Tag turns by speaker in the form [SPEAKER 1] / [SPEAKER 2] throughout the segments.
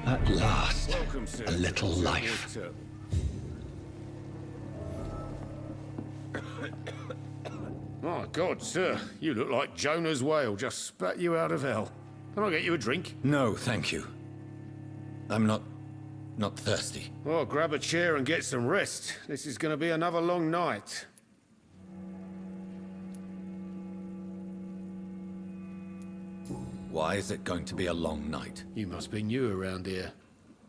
[SPEAKER 1] At last,
[SPEAKER 2] Welcome, sir.
[SPEAKER 1] a little life.
[SPEAKER 2] My God, sir, you look like Jonah's whale just spat you out of hell. Can I get you a drink?
[SPEAKER 1] No, thank you. I'm not thirsty.
[SPEAKER 2] Well, grab a chair and get some rest. This is going to be another long night.
[SPEAKER 1] Why is it going to be a long night?
[SPEAKER 2] You must be new around here.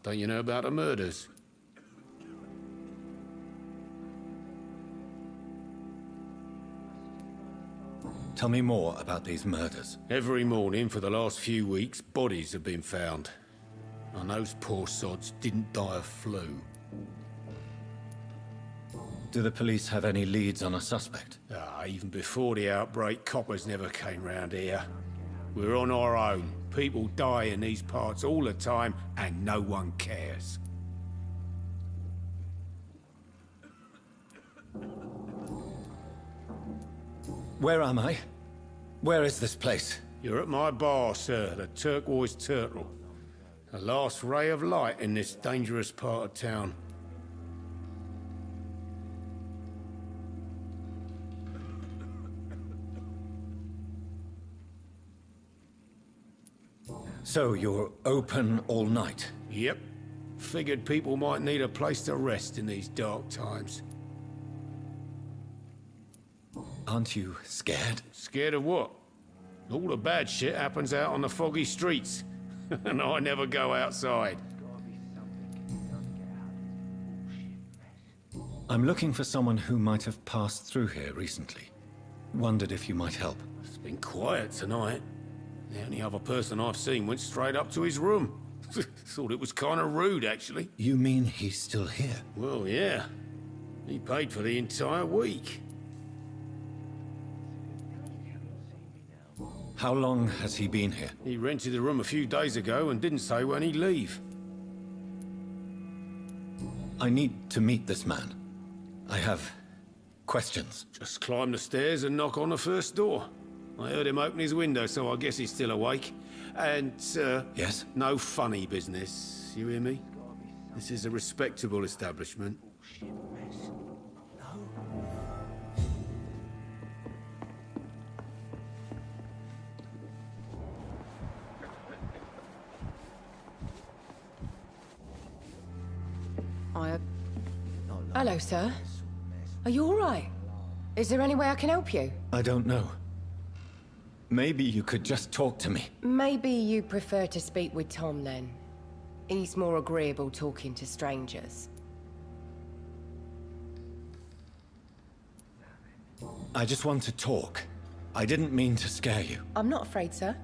[SPEAKER 2] Don't you know about the murders?
[SPEAKER 1] Tell me more about these murders.
[SPEAKER 2] Every morning for the last few weeks, bodies have been found. And those poor sods didn't die of flu.
[SPEAKER 1] Do the police have any leads on a suspect?
[SPEAKER 2] Even before the outbreak, coppers never came round here. We're on our own. People die in these parts all the time, and no one cares.
[SPEAKER 1] Where am I? Where is this place?
[SPEAKER 2] You're at my bar, sir, the Turquoise Turtle. The last ray of light in this dangerous part of town.
[SPEAKER 1] So you're open all night?
[SPEAKER 2] Yep. Figured people might need a place to rest in these dark times.
[SPEAKER 1] Aren't you scared?
[SPEAKER 2] Scared of what? All the bad shit happens out on the foggy streets. And I never go outside.
[SPEAKER 1] I'm looking for someone who might have passed through here recently. Wondered if you might help.
[SPEAKER 2] It's been quiet tonight. The only other person I've seen went straight up to his room. Thought it was kind of rude, actually.
[SPEAKER 1] You mean he's still here?
[SPEAKER 2] Well, yeah. He paid for the entire week.
[SPEAKER 1] How long has he been here?
[SPEAKER 2] He rented the room a few days ago and didn't say when he'd leave.
[SPEAKER 1] I need to meet this man. I have questions.
[SPEAKER 2] Just climb the stairs and knock on the first door. I heard him open his window, so I guess he's still awake. And,
[SPEAKER 1] Yes?
[SPEAKER 2] no funny business. You hear me? This is a respectable establishment.
[SPEAKER 3] Hello, sir. Are you all right? Is there any way I can help you?
[SPEAKER 1] I don't know. Maybe you could just talk to me.
[SPEAKER 3] Maybe you prefer to speak with Tom, then. He's more agreeable talking to strangers.
[SPEAKER 1] I just want to talk. I didn't mean to scare you.
[SPEAKER 3] I'm not afraid, sir.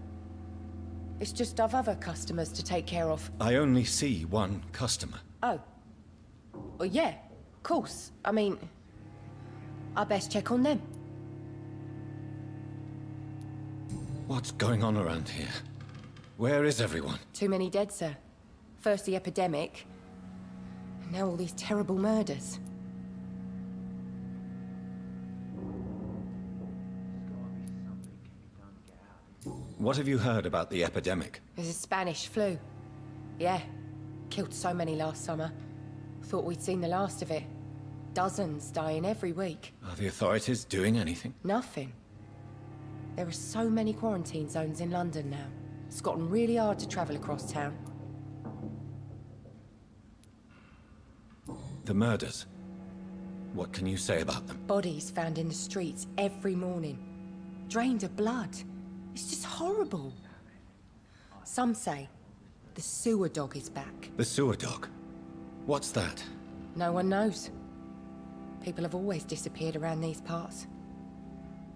[SPEAKER 3] It's just I've other customers to take care of.
[SPEAKER 1] I only see one customer.
[SPEAKER 3] Oh. Well, yeah, of course. I mean, I best check on them.
[SPEAKER 1] What's going on around here? Where is everyone?
[SPEAKER 3] Too many dead, sir. First the epidemic, now all these terrible murders.
[SPEAKER 1] What have you heard about the epidemic?
[SPEAKER 3] There's a Spanish flu. Yeah, killed so many last summer. Thought we'd seen the last of it. Dozens dying every week.
[SPEAKER 1] Are the authorities doing anything?
[SPEAKER 3] Nothing. There are so many quarantine zones in London now. It's gotten really hard to travel across town.
[SPEAKER 1] The murders. What can you say about them?
[SPEAKER 3] Bodies found in the streets every morning. Drained of blood. It's just horrible. Some say the sewer dog is back.
[SPEAKER 1] The sewer dog. What's that?
[SPEAKER 3] No one knows. People have always disappeared around these parts.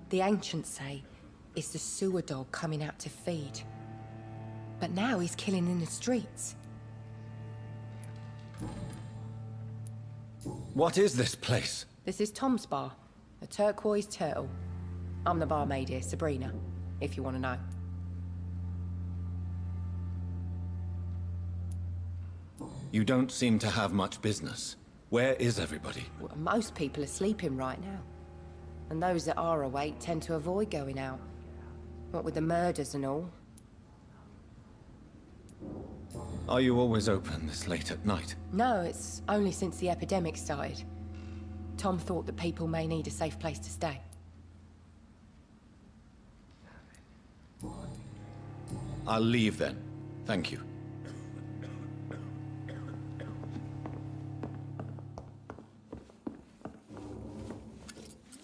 [SPEAKER 3] The ancients say it's the sewer dog coming out to feed. But now he's killing in the streets.
[SPEAKER 1] What is this place?
[SPEAKER 3] This is Tom's bar, the Turquoise Turtle. I'm the barmaid here, Sabrina, if you want to know.
[SPEAKER 1] You don't seem to have much business. Where is everybody?
[SPEAKER 3] Well, most people are sleeping right now. And those that are awake tend to avoid going out. What with the murders and all.
[SPEAKER 1] Are you always open this late at night?
[SPEAKER 3] No, it's only since the epidemic started. Tom thought that people may need a safe place to stay.
[SPEAKER 1] I'll leave then. Thank you.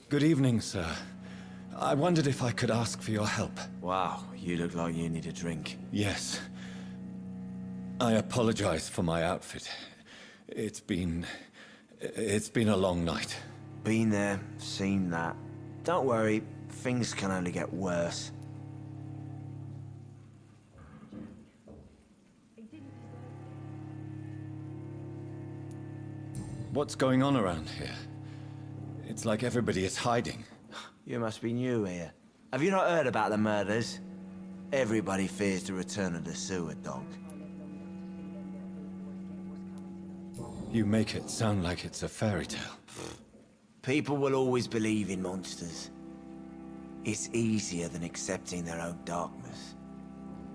[SPEAKER 1] Good evening, sir. I wondered if I could ask for your help.
[SPEAKER 4] Wow, you look like you need a drink.
[SPEAKER 1] Yes. I apologize for my outfit. It's been a long night.
[SPEAKER 4] Been there, seen that. Don't worry, things can only get worse.
[SPEAKER 1] What's going on around here? It's like everybody is hiding.
[SPEAKER 4] You must be new here. Have you not heard about the murders? Everybody fears the return of the sewer dog.
[SPEAKER 1] You make it sound like it's a fairy tale.
[SPEAKER 4] People will always believe in monsters. It's easier than accepting their own darkness.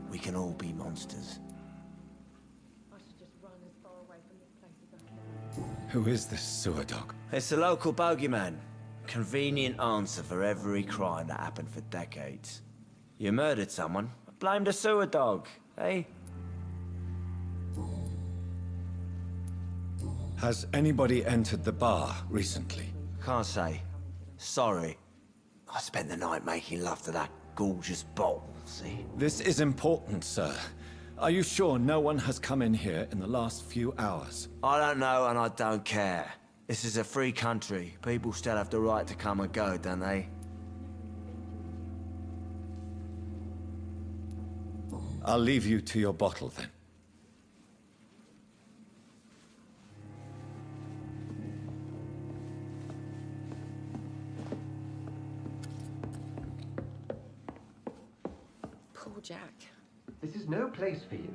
[SPEAKER 4] We can all be monsters.
[SPEAKER 1] Who is this sewer dog?
[SPEAKER 4] It's the local bogeyman. Convenient answer for every crime that happened for decades. You murdered someone, blame the sewer dog, eh?
[SPEAKER 1] Has anybody entered the bar recently?
[SPEAKER 4] Can't say. Sorry. I spent the night making love to that gorgeous bottle, see?
[SPEAKER 1] This is important, sir. Are you sure no one has come in here in the last few hours?
[SPEAKER 4] I don't know and I don't care. This is a free country. People still have the right to come and go, don't they?
[SPEAKER 1] I'll leave you to your bottle then.
[SPEAKER 3] Poor Jack.
[SPEAKER 5] This is no place for you.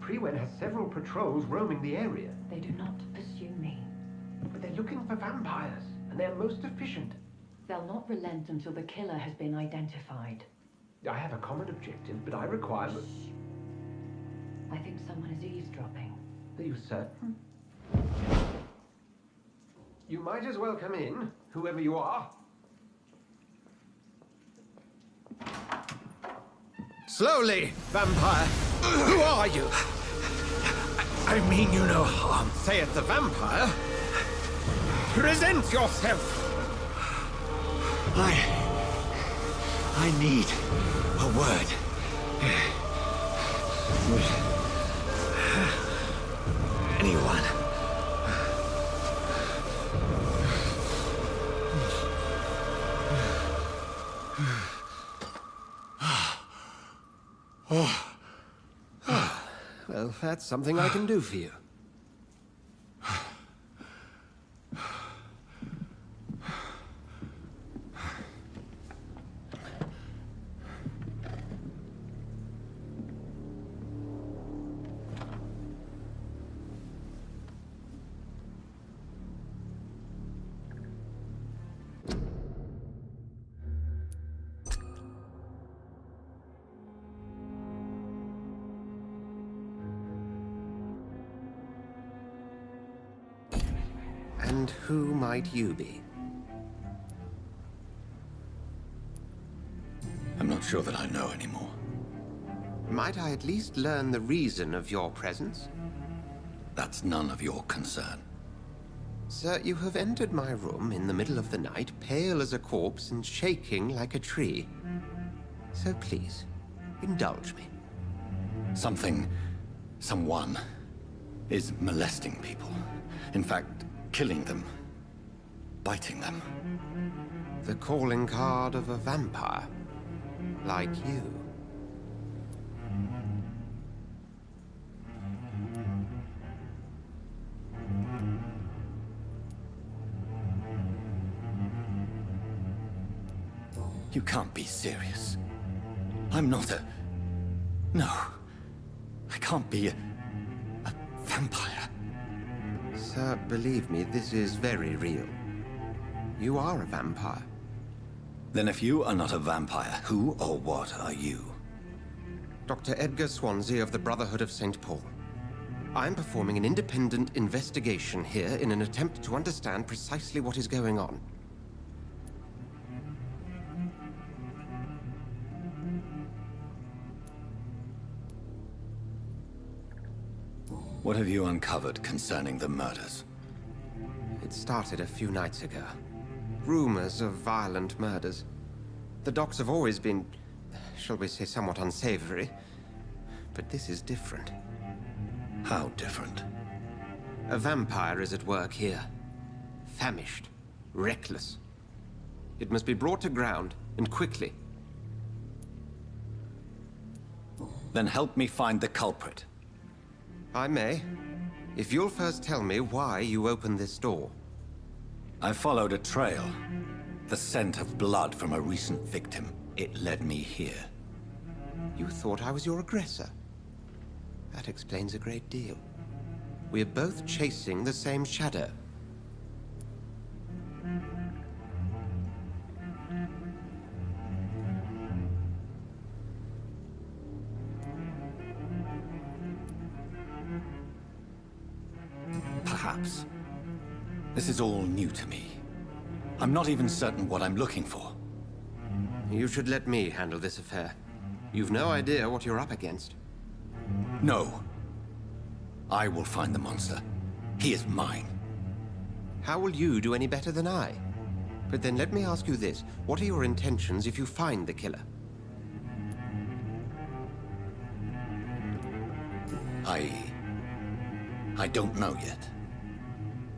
[SPEAKER 5] Prewen has several patrols roaming the area.
[SPEAKER 6] They do not pursue me.
[SPEAKER 5] But they're looking for vampires, and they're most efficient.
[SPEAKER 6] They'll not relent until the killer has been identified.
[SPEAKER 5] I have a common objective, but I require...
[SPEAKER 6] I think someone is eavesdropping.
[SPEAKER 5] Are you certain? You might as well come in, whoever you are.
[SPEAKER 2] Slowly, vampire. Who are you? I mean you no harm, saith the vampire. Present yourself.
[SPEAKER 4] I need a word.
[SPEAKER 2] Anyone?
[SPEAKER 5] Well, that's something I can do for you. And who might you be?
[SPEAKER 1] I'm not sure that I know anymore.
[SPEAKER 5] Might I at least learn the reason of your presence?
[SPEAKER 1] That's none of your concern.
[SPEAKER 5] Sir, you have entered my room in the middle of the night, pale as a corpse and shaking like a tree. So please, indulge me.
[SPEAKER 1] Someone is molesting people. In fact, killing them. Biting them.
[SPEAKER 5] The calling card of a vampire. Like you.
[SPEAKER 1] You can't be serious. I'm not a... No. I can't be a vampire.
[SPEAKER 5] Sir, believe me, this is very real. You are a vampire.
[SPEAKER 1] Then if you are not a vampire, who or what are you?
[SPEAKER 5] Dr. Edgar Swansea of the Brotherhood of St. Paul. I'm performing an independent investigation here in an attempt to understand precisely what is going on.
[SPEAKER 1] What have you uncovered concerning the murders?
[SPEAKER 5] It started a few nights ago. Rumors of violent murders. The docs have always been, shall we say, somewhat unsavory. But this is different.
[SPEAKER 1] How different?
[SPEAKER 5] A vampire is at work here. Famished. Reckless. It must be brought to ground, and quickly.
[SPEAKER 1] Then help me find the culprit.
[SPEAKER 5] I may. If you'll first tell me why you opened this door.
[SPEAKER 1] I followed a trail. The scent of blood from a recent victim. It led me here.
[SPEAKER 5] You thought I was your aggressor. That explains a great deal. We're both chasing the same shadow.
[SPEAKER 1] Perhaps. This is all new to me. I'm not even certain what I'm looking for.
[SPEAKER 5] You should let me handle this affair. You've no idea what you're up against.
[SPEAKER 1] No. I will find the monster. He is mine.
[SPEAKER 5] How will you do any better than I? But then let me ask you this. What are your intentions if you find the killer?
[SPEAKER 1] I don't know yet.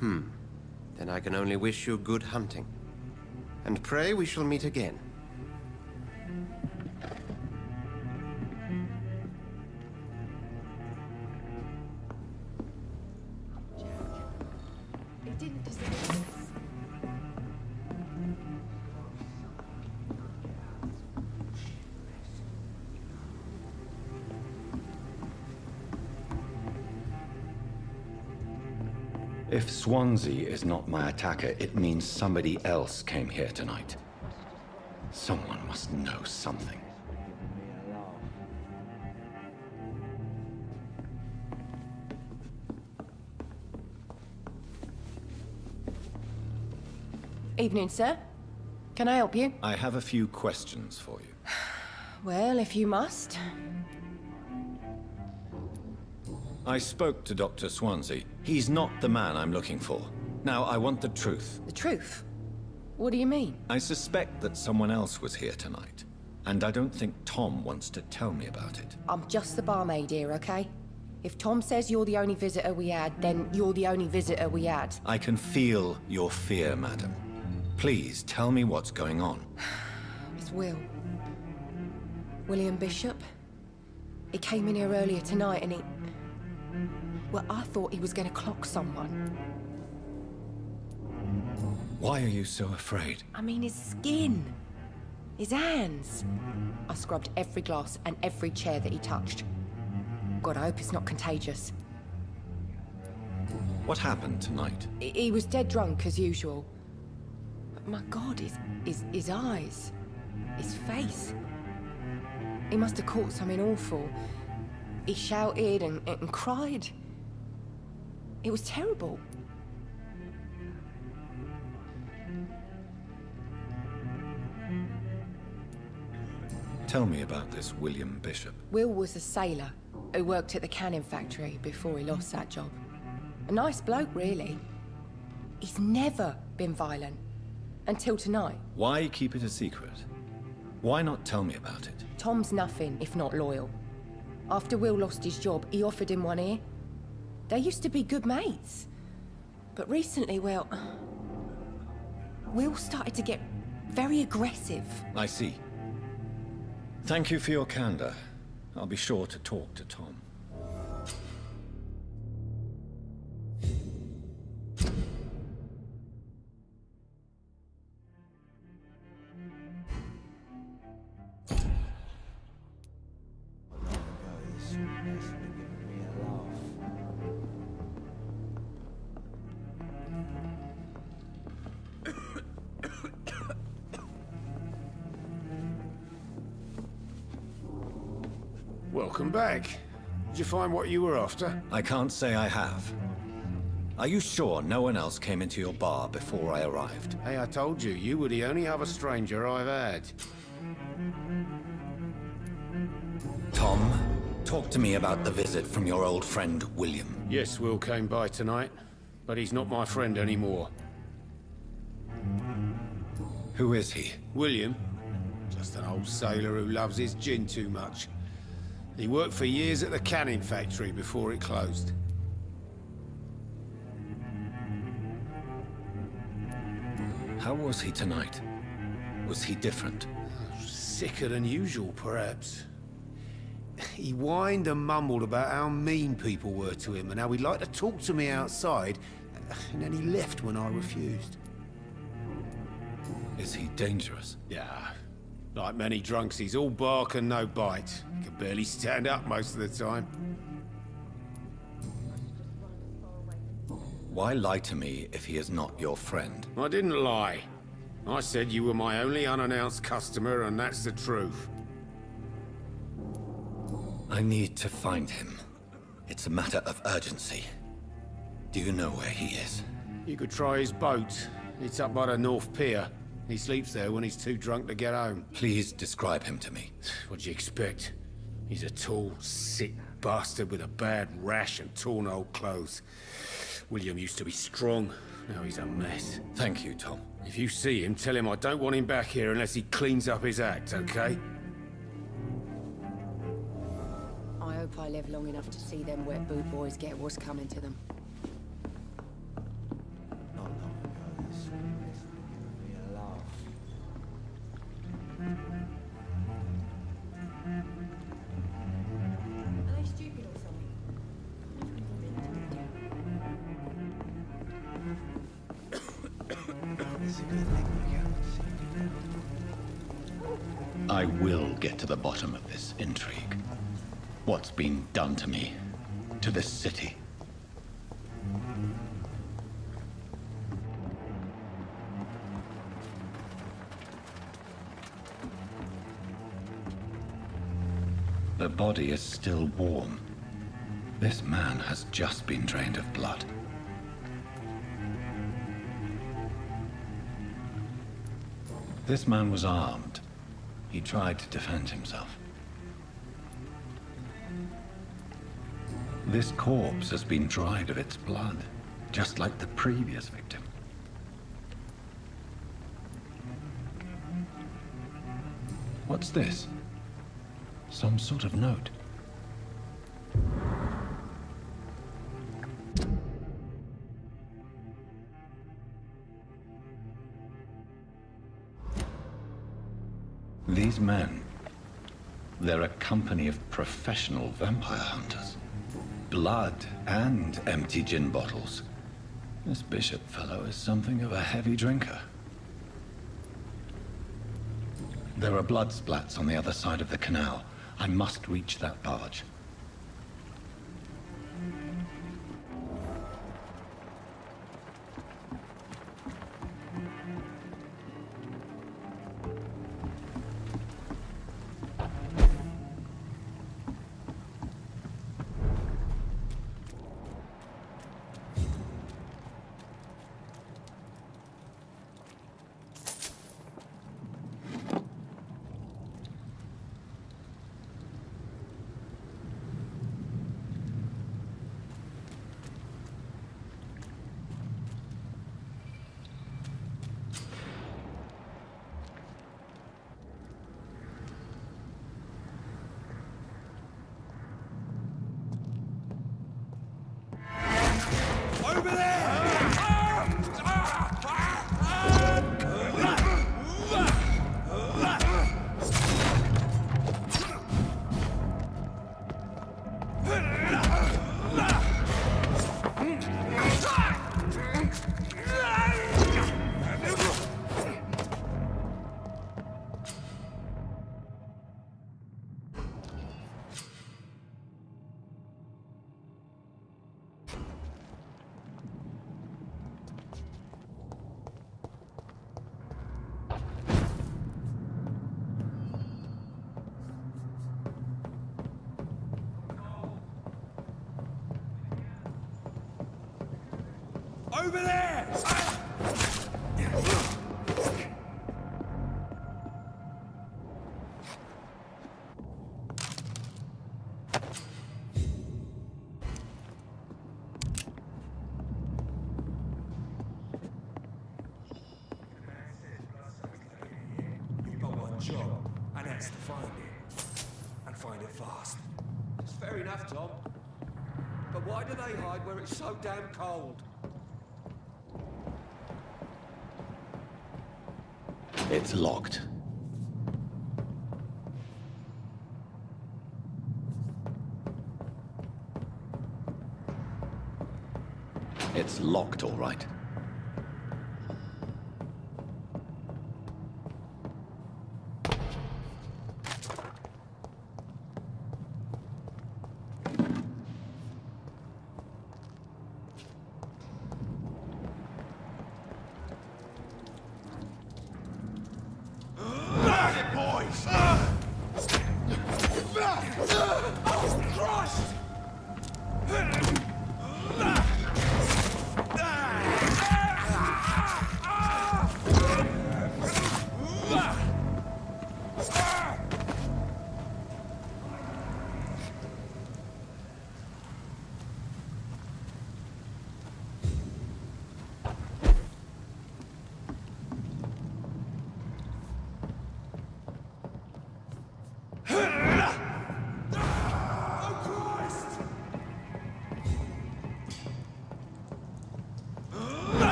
[SPEAKER 5] Then I can only wish you good hunting. And pray we shall meet again.
[SPEAKER 3] He didn't deserve this.
[SPEAKER 1] If Swansea is not my attacker, it means somebody else came here tonight. Someone must know something.
[SPEAKER 3] Evening, sir. Can I help you?
[SPEAKER 1] I have a few questions for you.
[SPEAKER 3] Well, if you must.
[SPEAKER 1] I spoke to Dr. Swansea. He's not the man I'm looking for. Now, I want the truth.
[SPEAKER 3] The truth? What do you mean?
[SPEAKER 1] I suspect that someone else was here tonight. And I don't think Tom wants to tell me about it.
[SPEAKER 3] I'm just the barmaid here, okay? If Tom says you're the only visitor we had, then you're the only visitor we had.
[SPEAKER 1] I can feel your fear, madam. Please, tell me what's going on.
[SPEAKER 3] It's Will. William Bishop. He came in here earlier tonight and he... Well, I thought he was going to clock someone.
[SPEAKER 1] Why are you so afraid?
[SPEAKER 3] I mean, his skin. His hands. I scrubbed every glass and every chair that he touched. God, I hope it's not contagious.
[SPEAKER 1] What happened tonight?
[SPEAKER 3] He was dead drunk, as usual. But my God, his eyes. His face. He must have caught something awful. He shouted and cried. It was terrible.
[SPEAKER 1] Tell me about this William Bishop.
[SPEAKER 3] Will was a sailor who worked at the cannon factory before he lost that job. A nice bloke, really. He's never been violent. Until tonight.
[SPEAKER 1] Why keep it a secret? Why not tell me about it?
[SPEAKER 3] Tom's nothing if not loyal. After Will lost his job, he offered him one ear. They used to be good mates. But recently, well... Will started to get very aggressive.
[SPEAKER 1] I see. Thank you for your candor. I'll be sure to talk to Tom.
[SPEAKER 2] Welcome back. Did you find what you were after?
[SPEAKER 1] I can't say I have. Are you sure no one else came into your bar before I arrived?
[SPEAKER 2] Hey, I told you, you were the only other stranger I've had.
[SPEAKER 1] Tom, talk to me about the visit from your old friend, William.
[SPEAKER 2] Yes, Will came by tonight, but he's not my friend anymore.
[SPEAKER 1] Who is he?
[SPEAKER 2] William? Just an old sailor who loves his gin too much. He worked for years at the canning factory before it closed.
[SPEAKER 1] How was he tonight? Was he different?
[SPEAKER 2] Sicker than usual, perhaps. He whined and mumbled about how mean people were to him and how he'd like to talk to me outside, and then he left when I refused.
[SPEAKER 1] Is he dangerous?
[SPEAKER 2] Yeah. Like many drunks, he's all bark and no bite. He can barely stand up most of the time.
[SPEAKER 1] Why lie to me if he is not your friend?
[SPEAKER 2] I didn't lie. I said you were my only unannounced customer, and that's the truth.
[SPEAKER 1] I need to find him. It's a matter of urgency. Do you know where he is?
[SPEAKER 2] You could try his boat. It's up by the North Pier. He sleeps there when he's too drunk to get home.
[SPEAKER 1] Please describe him to me.
[SPEAKER 2] What'd you expect? He's a tall, sick bastard with a bad rash and torn old clothes. William used to be strong. Now he's a mess.
[SPEAKER 1] Thank you, Tom.
[SPEAKER 2] If you see him, tell him I don't want him back here unless he cleans up his act, okay?
[SPEAKER 3] I hope I live long enough to see them wet boot boys get what's coming to them.
[SPEAKER 4] Not long ago, this would be a laugh.
[SPEAKER 3] Are they stupid or something?
[SPEAKER 4] It's a good thing we can't see you now.
[SPEAKER 1] I will get to the bottom of this intrigue. What's been done to me, to this city. The body is still warm. This man has just been drained of blood. This man was armed. He tried to defend himself. This corpse has been dried of its blood, just like the previous victim. What's this? Some sort of note. These men, they're a company of professional vampire hunters. Blood and empty gin bottles. This Bishop fellow is something of a heavy drinker. There are blood splats on the other side of the canal. I must reach that barge.
[SPEAKER 2] Over there!
[SPEAKER 7] You've got one job, and that's to find it. And find it fast.
[SPEAKER 8] It's fair enough, Tom. But why do they hide where it's so damn cold?
[SPEAKER 1] It's locked. It's locked, all right.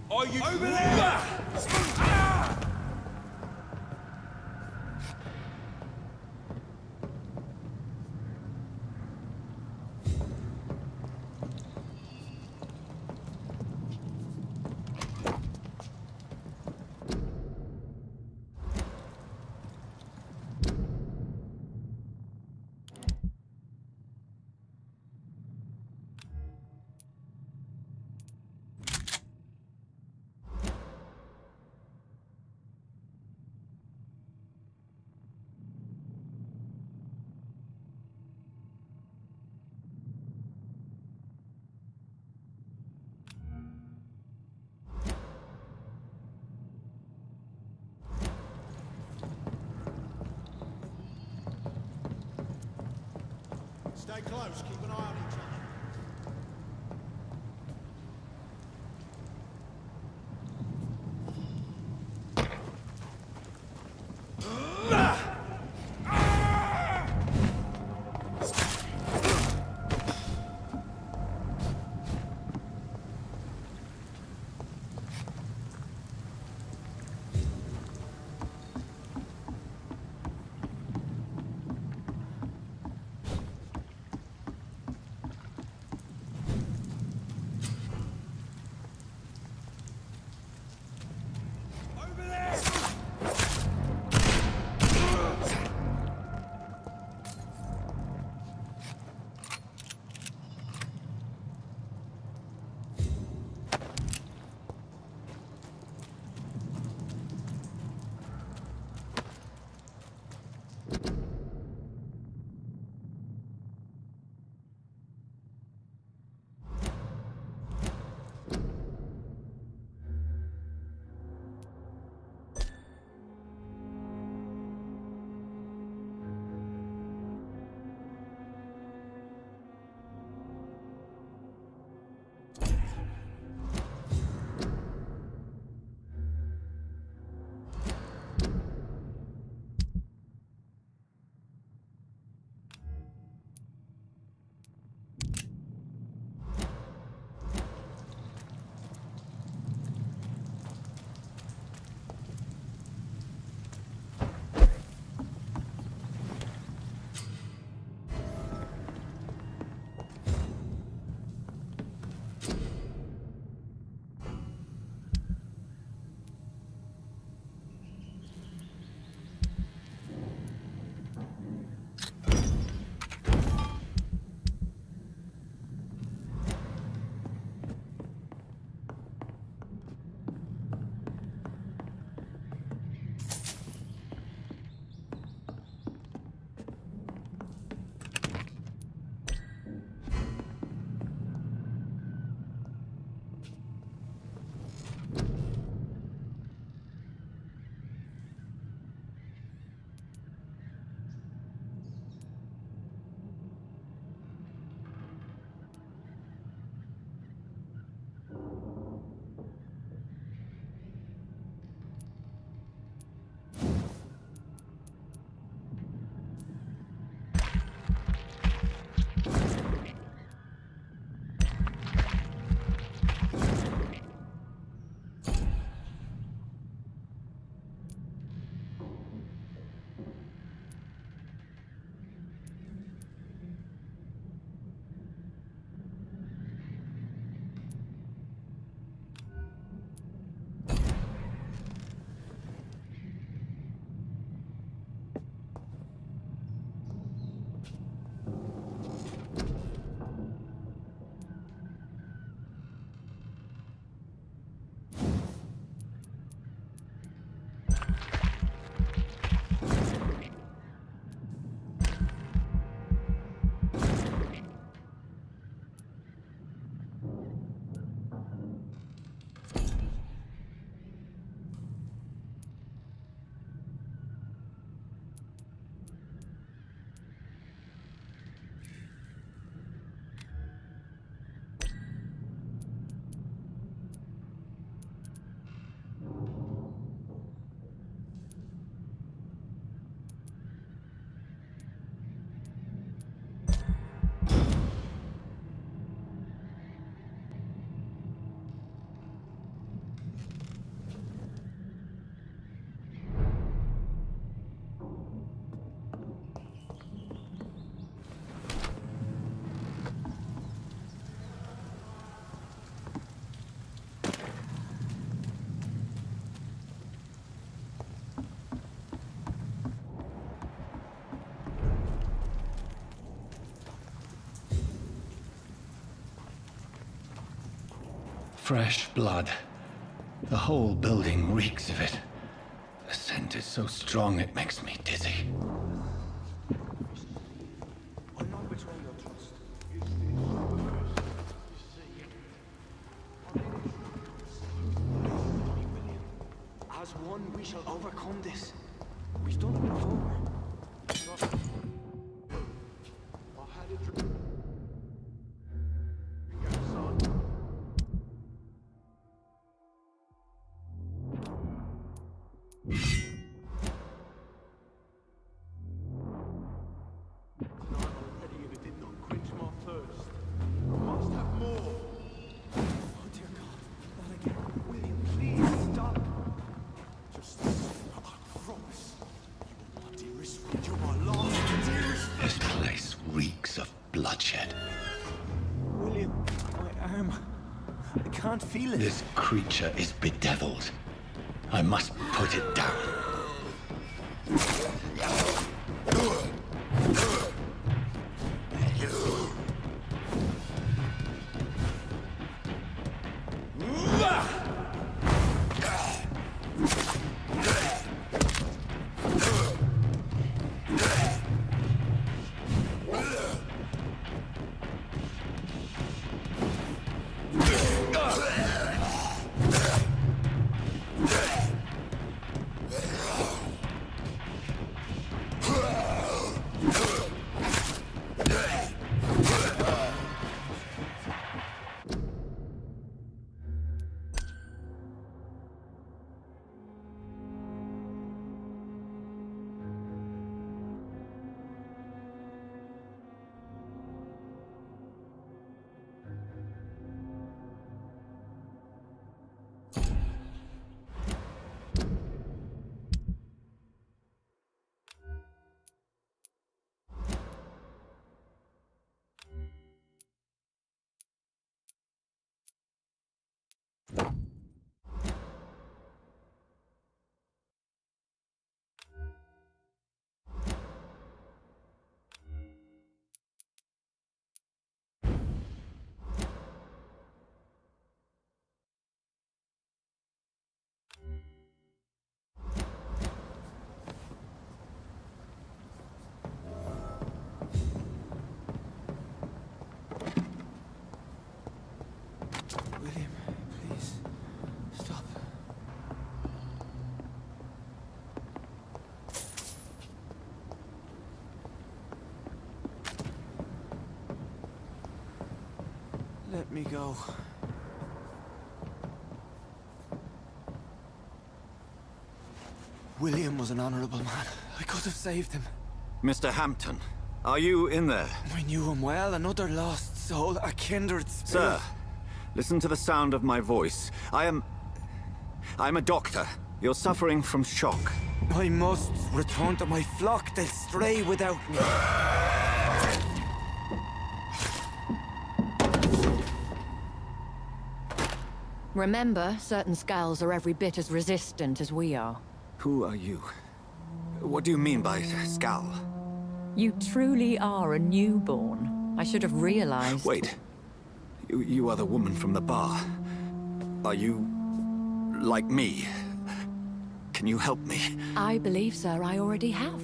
[SPEAKER 7] Are you over there?
[SPEAKER 2] Stay close, keep an eye on each other.
[SPEAKER 1] fresh blood. The whole building reeks of it. The scent is so strong it makes me dizzy.
[SPEAKER 7] I'll not betray your trust. As one, we shall overcome this. We've done it before.
[SPEAKER 1] This place reeks of bloodshed.
[SPEAKER 7] William, my arm. I can't feel it.
[SPEAKER 1] This creature is bedeviled. I must put it down.
[SPEAKER 7] William, please, stop. Let me go. William was an honorable man. I could have saved him.
[SPEAKER 1] Mr. Hampton, are you in there?
[SPEAKER 7] I knew him well, another lost soul, a kindred spirit.
[SPEAKER 1] Sir, listen to the sound of my voice. I'm a doctor. You're suffering from shock.
[SPEAKER 7] I must return to my flock. They'll stray without me.
[SPEAKER 9] Remember, certain skulls are every bit as resistant as we are.
[SPEAKER 1] Who are you? What do you mean by Skal?
[SPEAKER 9] You truly are a newborn. I should have realized.
[SPEAKER 1] Wait. You are the woman from the bar. Are you... like me? Can you help me?
[SPEAKER 9] I believe, sir, I already have.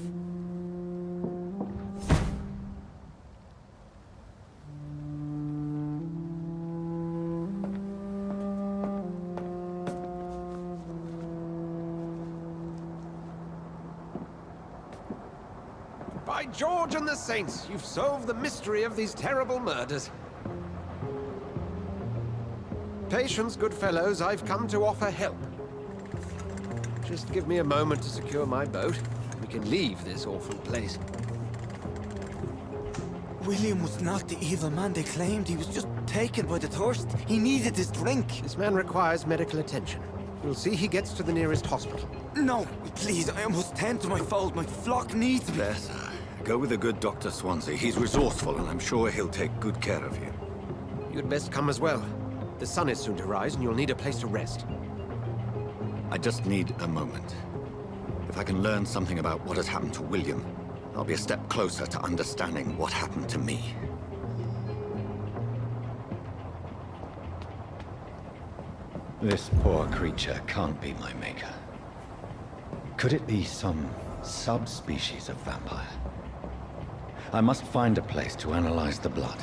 [SPEAKER 5] By George and the Saints, you've solved the mystery of these terrible murders. Patience, good fellows, I've come to offer help. Just give me a moment to secure my boat. We can leave this awful place.
[SPEAKER 7] William was not the evil man they claimed. He was just taken by the thirst. He needed his drink.
[SPEAKER 5] This man requires medical attention. We'll see he gets to the nearest hospital.
[SPEAKER 7] No, please, I must tend to my fold. My flock needs me.
[SPEAKER 1] There, sir. Go with the good Dr. Swansea. He's resourceful, and I'm sure he'll take good care of you.
[SPEAKER 5] You'd best come as well. The sun is soon to rise, and you'll need a place to rest.
[SPEAKER 1] I just need a moment. If I can learn something about what has happened to William, I'll be a step closer to understanding what happened to me. This poor creature can't be my maker. Could it be some subspecies of vampire? I must find a place to analyze the blood.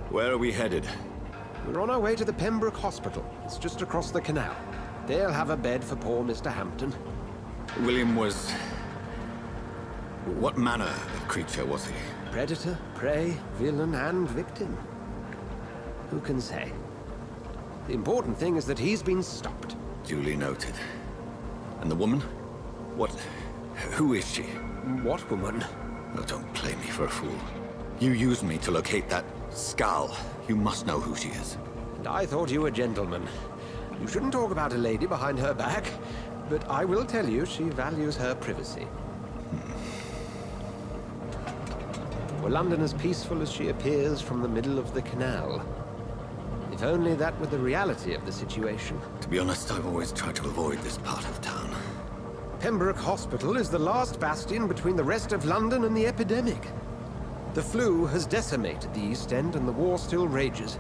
[SPEAKER 10] Where are we headed?
[SPEAKER 5] We're on our way to the Pembroke Hospital. It's just across the canal. They'll have a bed for poor Mr. Hampton.
[SPEAKER 10] William was... What manner of creature was he?
[SPEAKER 5] Predator, prey, villain, and victim. Who can say? The important thing is that he's been stopped.
[SPEAKER 10] Duly noted. And the woman? What... Who is she?
[SPEAKER 5] What woman?
[SPEAKER 10] Oh, don't play me for a fool. You used me to locate that skull. You must know who she is.
[SPEAKER 5] And I thought you a gentleman. You shouldn't talk about a lady behind her back, but I will tell you she values her privacy. Were London as peaceful as she appears from the middle of the canal? If only that were the reality of the situation.
[SPEAKER 10] To be honest, I've always tried to avoid this part of town.
[SPEAKER 5] Pembroke Hospital is the last bastion between the rest of London and the epidemic. The flu has decimated the East End and the war still rages.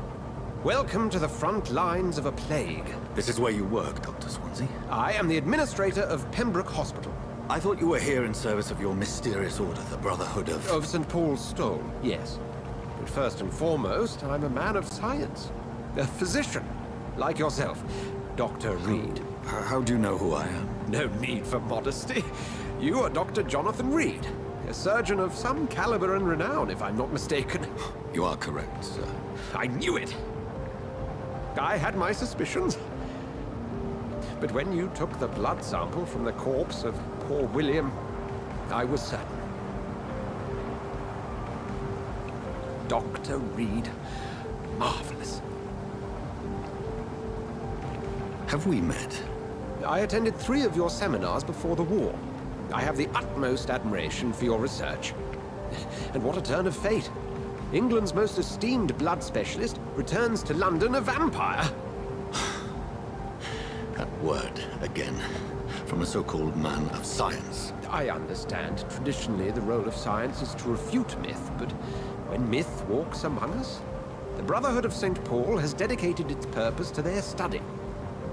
[SPEAKER 5] Welcome to the front lines of a plague.
[SPEAKER 10] This is where you work, Dr. Swansea?
[SPEAKER 5] I am the administrator of Pembroke Hospital.
[SPEAKER 10] I thought you were here in service of your mysterious order, the Brotherhood of...
[SPEAKER 5] Of St. Paul's Stone, yes. But first and foremost, I'm a man of science. A physician, like yourself, Dr. Reed.
[SPEAKER 10] How do you know who I am?
[SPEAKER 5] No need for modesty. You are Dr. Jonathan Reed. A surgeon of some caliber and renown, if I'm not mistaken.
[SPEAKER 10] You are correct, sir.
[SPEAKER 5] I knew it! I had my suspicions. But when you took the blood sample from the corpse of poor William, I was certain. Dr. Reed. Marvelous.
[SPEAKER 10] Have we met?
[SPEAKER 5] I attended 3 of your seminars before the war. I have the utmost admiration for your research. And what a turn of fate. England's most esteemed blood specialist returns to London a vampire.
[SPEAKER 10] That word, again. From a so-called man of science.
[SPEAKER 5] I understand. Traditionally, the role of science is to refute myth, but when myth walks among us, the Brotherhood of St. Paul has dedicated its purpose to their study.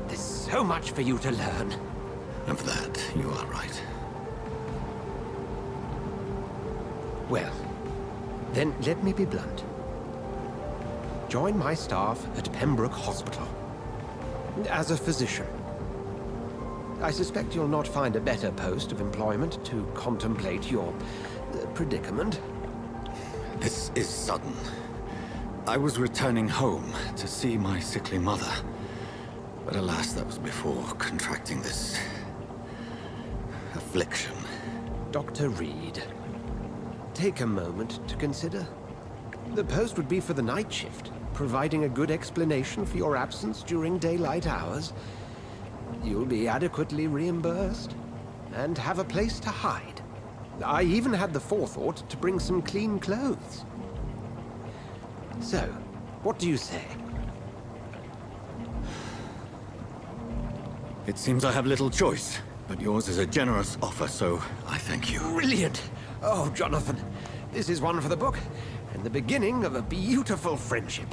[SPEAKER 5] There's so much for you to learn.
[SPEAKER 10] And for that, you are right.
[SPEAKER 5] Well, then let me be blunt. Join my staff at Pembroke Hospital. As a physician. I suspect you'll not find a better post of employment to contemplate your predicament.
[SPEAKER 10] This is sudden. I was returning home to see my sickly mother. But alas, that was before contracting this... affliction.
[SPEAKER 5] Dr. Reed, take a moment to consider. The post would be for the night shift, providing a good explanation for your absence during daylight hours. You'll be adequately reimbursed, and have a place to hide. I even had the forethought to bring some clean clothes. So, what do you say?
[SPEAKER 10] It seems I have little choice, but yours is a generous offer, so I thank you.
[SPEAKER 5] Brilliant! Oh, Jonathan, this is one for the book, and the beginning of a beautiful friendship.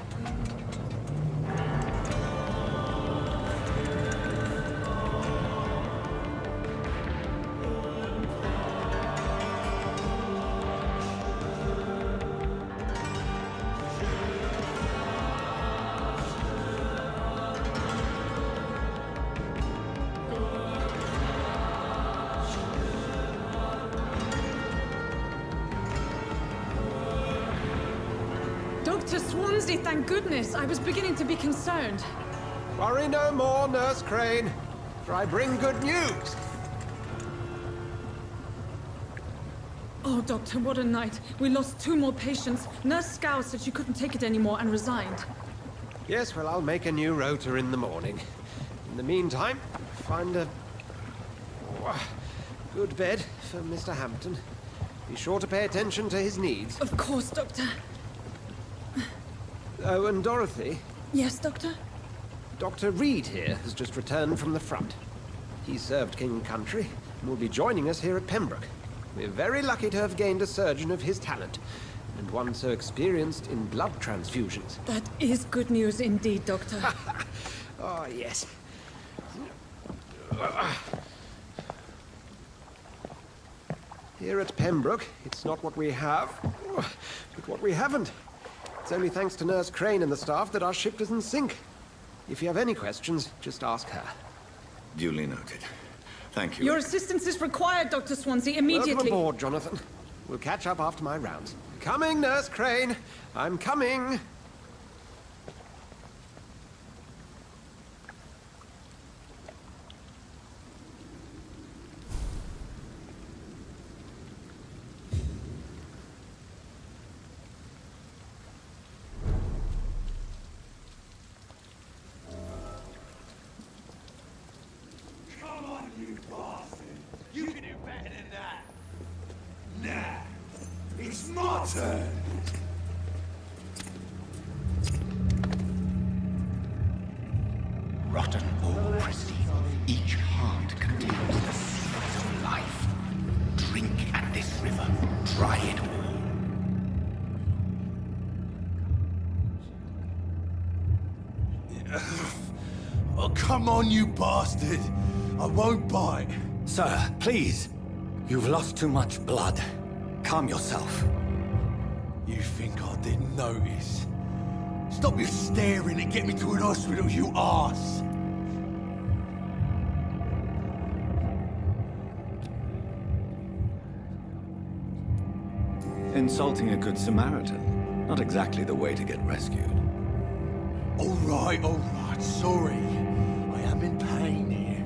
[SPEAKER 11] Dr. Swansea, thank goodness. I was beginning to be concerned.
[SPEAKER 5] Worry no more, Nurse Crane, for I bring good news.
[SPEAKER 11] Oh, Doctor, what a night. We lost 2 more patients. Nurse Scow said she couldn't take it anymore and resigned.
[SPEAKER 5] Yes, well, I'll make a new rota in the morning. In the meantime, find a Good bed for Mr. Hampton. Be sure to pay attention to his needs.
[SPEAKER 11] Of course, Doctor.
[SPEAKER 5] Oh, and Dorothy,
[SPEAKER 11] Yes, Doctor?
[SPEAKER 5] Dr. Reed here has just returned from the front. He served King Country and will be joining us here at Pembroke. We're very lucky to have gained a surgeon of his talent, and one so experienced in blood transfusions.
[SPEAKER 11] That is good news indeed, Doctor.
[SPEAKER 5] Oh, yes. Here at Pembroke, it's not what we have, but what we haven't. It's only thanks to Nurse Crane and the staff that our ship doesn't sink. If you have any questions, just ask her.
[SPEAKER 10] Duly noted. Thank you.
[SPEAKER 11] Your assistance is required, Dr. Swansea, immediately.
[SPEAKER 5] Welcome aboard, Jonathan. We'll catch up after my rounds. Coming, Nurse Crane. I'm coming.
[SPEAKER 7] Come on, you bastard! You can do better than that! Nah! It's my turn!
[SPEAKER 1] Rotten or pristine, each heart contains the secret of life. Drink at this river, try it all.
[SPEAKER 7] Oh, come on, you bastard! I won't bite!
[SPEAKER 10] Sir, please. You've lost too much blood. Calm yourself.
[SPEAKER 7] You think I didn't notice? Stop your staring and get me to an hospital, you arse!
[SPEAKER 10] Insulting a good Samaritan. Not exactly the way to get rescued.
[SPEAKER 7] Alright, sorry. I am in pain here.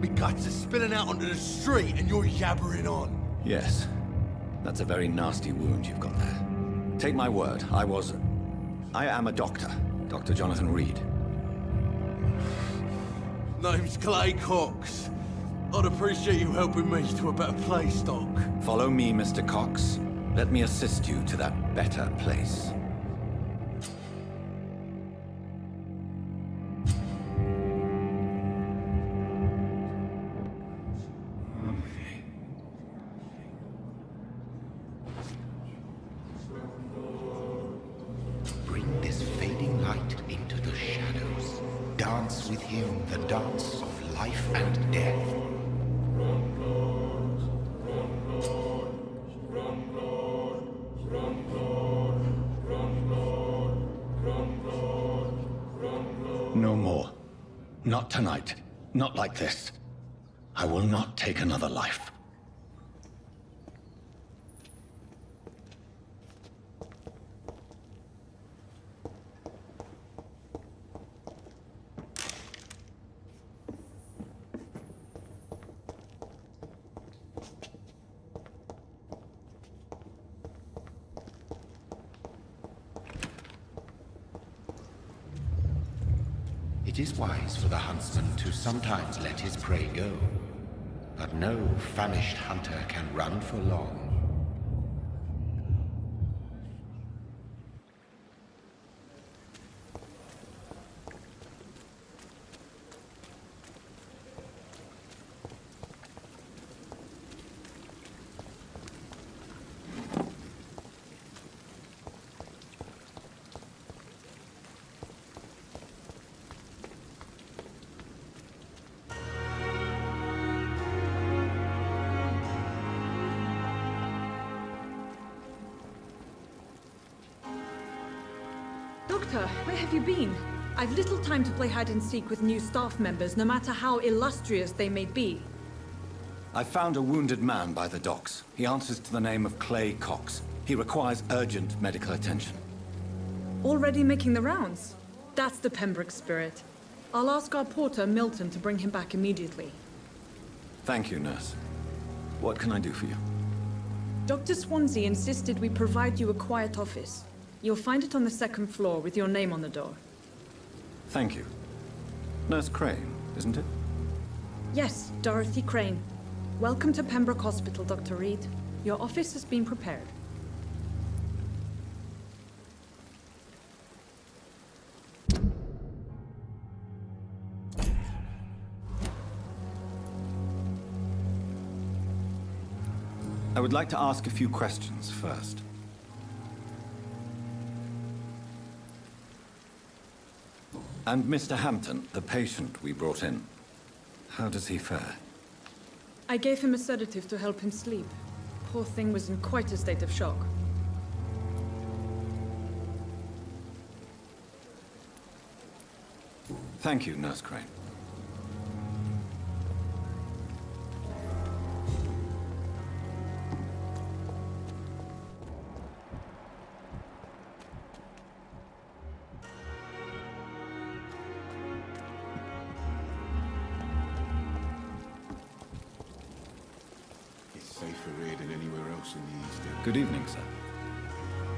[SPEAKER 7] My guts are spilling out onto the street and you're yabbering on.
[SPEAKER 10] Yes. That's a very nasty wound you've got there. Take my word, I am a doctor. Dr. Jonathan Reed.
[SPEAKER 7] Name's Clay Cox. I'd appreciate you helping me to a better place, Doc.
[SPEAKER 10] Follow me, Mr. Cox. Let me assist you to that better place.
[SPEAKER 1] Bring this fading light into the shadows. Dance with him the dance of life and death. No more. Not tonight. Not like this. I will not take another life. It is wise for the huntsman to sometimes let his prey go, but no famished hunter can run for long.
[SPEAKER 11] Doctor, where have you been? I've little time to play hide and seek with new staff members, no matter how illustrious they may be.
[SPEAKER 10] I found a wounded man by the docks. He answers to the name of Clay Cox. He requires urgent medical attention.
[SPEAKER 11] Already making the rounds? That's the Pembroke spirit. I'll ask our porter, Milton, to bring him back immediately.
[SPEAKER 10] Thank you, nurse. What can I do for you?
[SPEAKER 11] Dr. Swansea insisted we provide you a quiet office. You'll find it on the second floor with your name on the door.
[SPEAKER 10] Thank you. Nurse Crane, isn't it?
[SPEAKER 11] Yes, Dorothy Crane. Welcome to Pembroke Hospital, Dr. Reed. Your office has been prepared.
[SPEAKER 10] I would like to ask a few questions first. And Mr. Hampton, the patient we brought in, how does he fare?
[SPEAKER 11] I gave him a sedative to help him sleep. Poor thing was in quite a state of shock.
[SPEAKER 10] Thank you, Nurse Crane.
[SPEAKER 2] It's safer here than anywhere else in the East End.
[SPEAKER 10] Good evening, sir.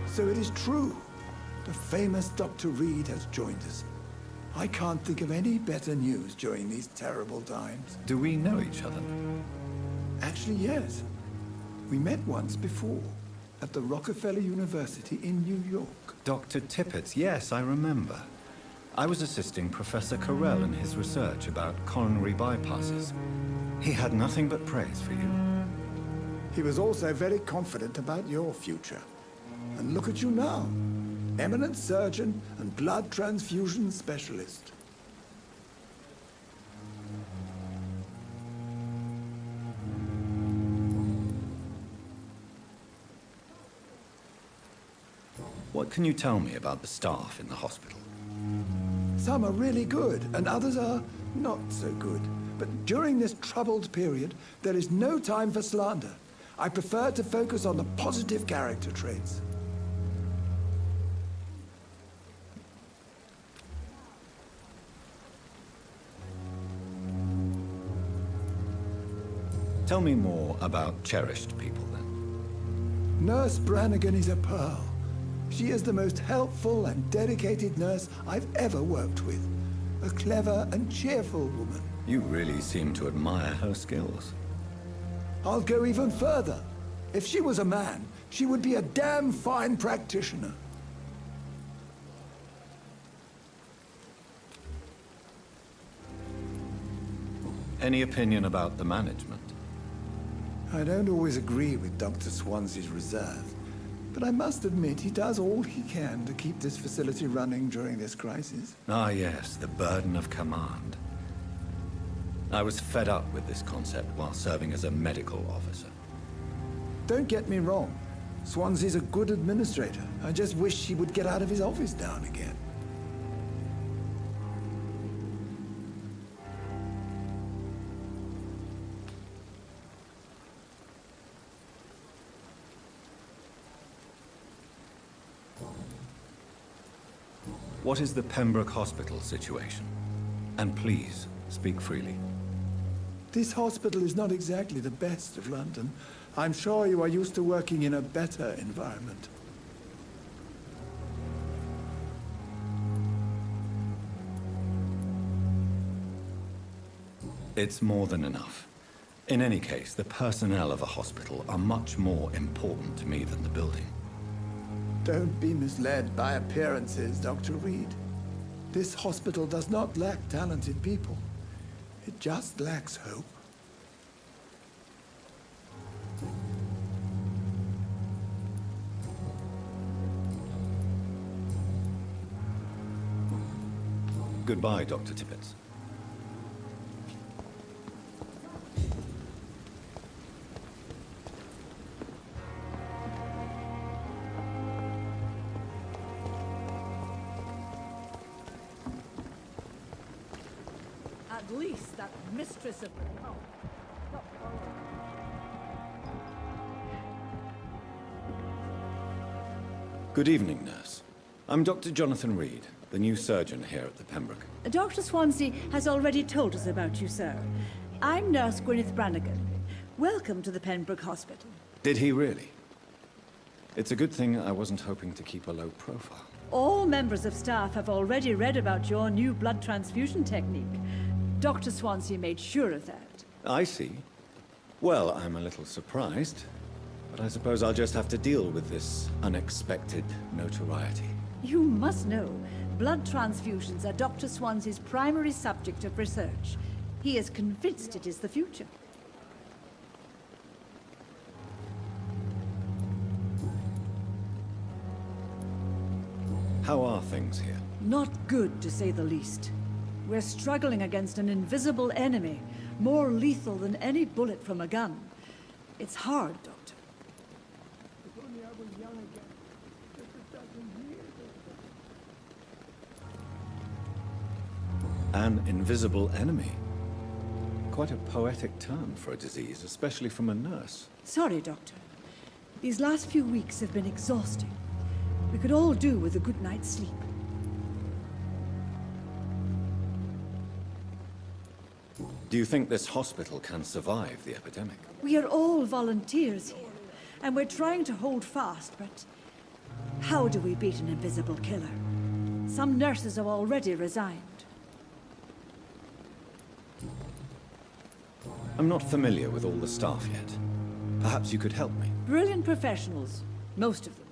[SPEAKER 12] So it is true. The famous Dr. Reed has joined us. I can't think of any better news during these terrible times.
[SPEAKER 10] Do we know each other?
[SPEAKER 12] Actually, yes. We met once before, at the Rockefeller University in New York.
[SPEAKER 10] Dr. Tippett, yes, I remember. I was assisting Professor Carell in his research about coronary bypasses. He had nothing but praise for you.
[SPEAKER 12] He was also very confident about your future. And look at you now. Eminent surgeon and blood transfusion specialist.
[SPEAKER 10] What can you tell me about the staff in the hospital?
[SPEAKER 12] Some are really good, and others are not so good. But during this troubled period, there is no time for slander. I prefer to focus on the positive character traits.
[SPEAKER 10] Tell me more about cherished people, then.
[SPEAKER 12] Nurse Brannigan is a pearl. She is the most helpful and dedicated nurse I've ever worked with. A clever and cheerful woman.
[SPEAKER 10] You really seem to admire her skills.
[SPEAKER 12] I'll go even further. If she was a man, she would be a damn fine practitioner.
[SPEAKER 10] Any opinion about the management?
[SPEAKER 12] I don't always agree with Dr. Swansea's reserve, but I must admit he does all he can to keep this facility running during this crisis.
[SPEAKER 10] Ah, yes, the burden of command. I was fed up with this concept while serving as a medical officer.
[SPEAKER 12] Don't get me wrong. Swansea's a good administrator. I just wish he would get out of his office now and again.
[SPEAKER 10] What is the Pembroke Hospital situation? And please, speak freely.
[SPEAKER 12] This hospital is not exactly the best of London. I'm sure you are used to working in a better environment.
[SPEAKER 10] It's more than enough. In any case, the personnel of a hospital are much more important to me than the building.
[SPEAKER 12] Don't be misled by appearances, Dr. Reed. This hospital does not lack talented people. It just lacks hope.
[SPEAKER 10] Goodbye, Dr. Tippett.
[SPEAKER 13] At least that mistress of...
[SPEAKER 10] Good evening, nurse. I'm Dr. Jonathan Reed, the new surgeon here at the Pembroke.
[SPEAKER 13] Dr. Swansea has already told us about you, sir. I'm Nurse Gwyneth Brannigan. Welcome to the Pembroke Hospital.
[SPEAKER 10] Did he really? It's a good thing I wasn't hoping to keep a low profile.
[SPEAKER 13] All members of staff have already read about your new blood transfusion technique. Dr. Swansea made sure of that.
[SPEAKER 10] I see. Well, I'm a little surprised, but I suppose I'll just have to deal with this unexpected notoriety.
[SPEAKER 13] You must know, blood transfusions are Dr. Swansea's primary subject of research. He is convinced it is the future.
[SPEAKER 10] How are things here?
[SPEAKER 13] Not good, to say the least. We're struggling against an invisible enemy, more lethal than any bullet from a gun. It's hard, Doctor.
[SPEAKER 12] If only I were young again. Just a dozen years ago.
[SPEAKER 10] An invisible enemy. Quite a poetic term for a disease, especially from a nurse.
[SPEAKER 13] Sorry, Doctor. These last few weeks have been exhausting. We could all do with a good night's sleep.
[SPEAKER 10] Do you think this hospital can survive the epidemic?
[SPEAKER 13] We are all volunteers here, and we're trying to hold fast, but how do we beat an invisible killer? Some nurses have already resigned.
[SPEAKER 10] I'm not familiar with all the staff yet. Perhaps you could help me.
[SPEAKER 13] Brilliant professionals, most of them.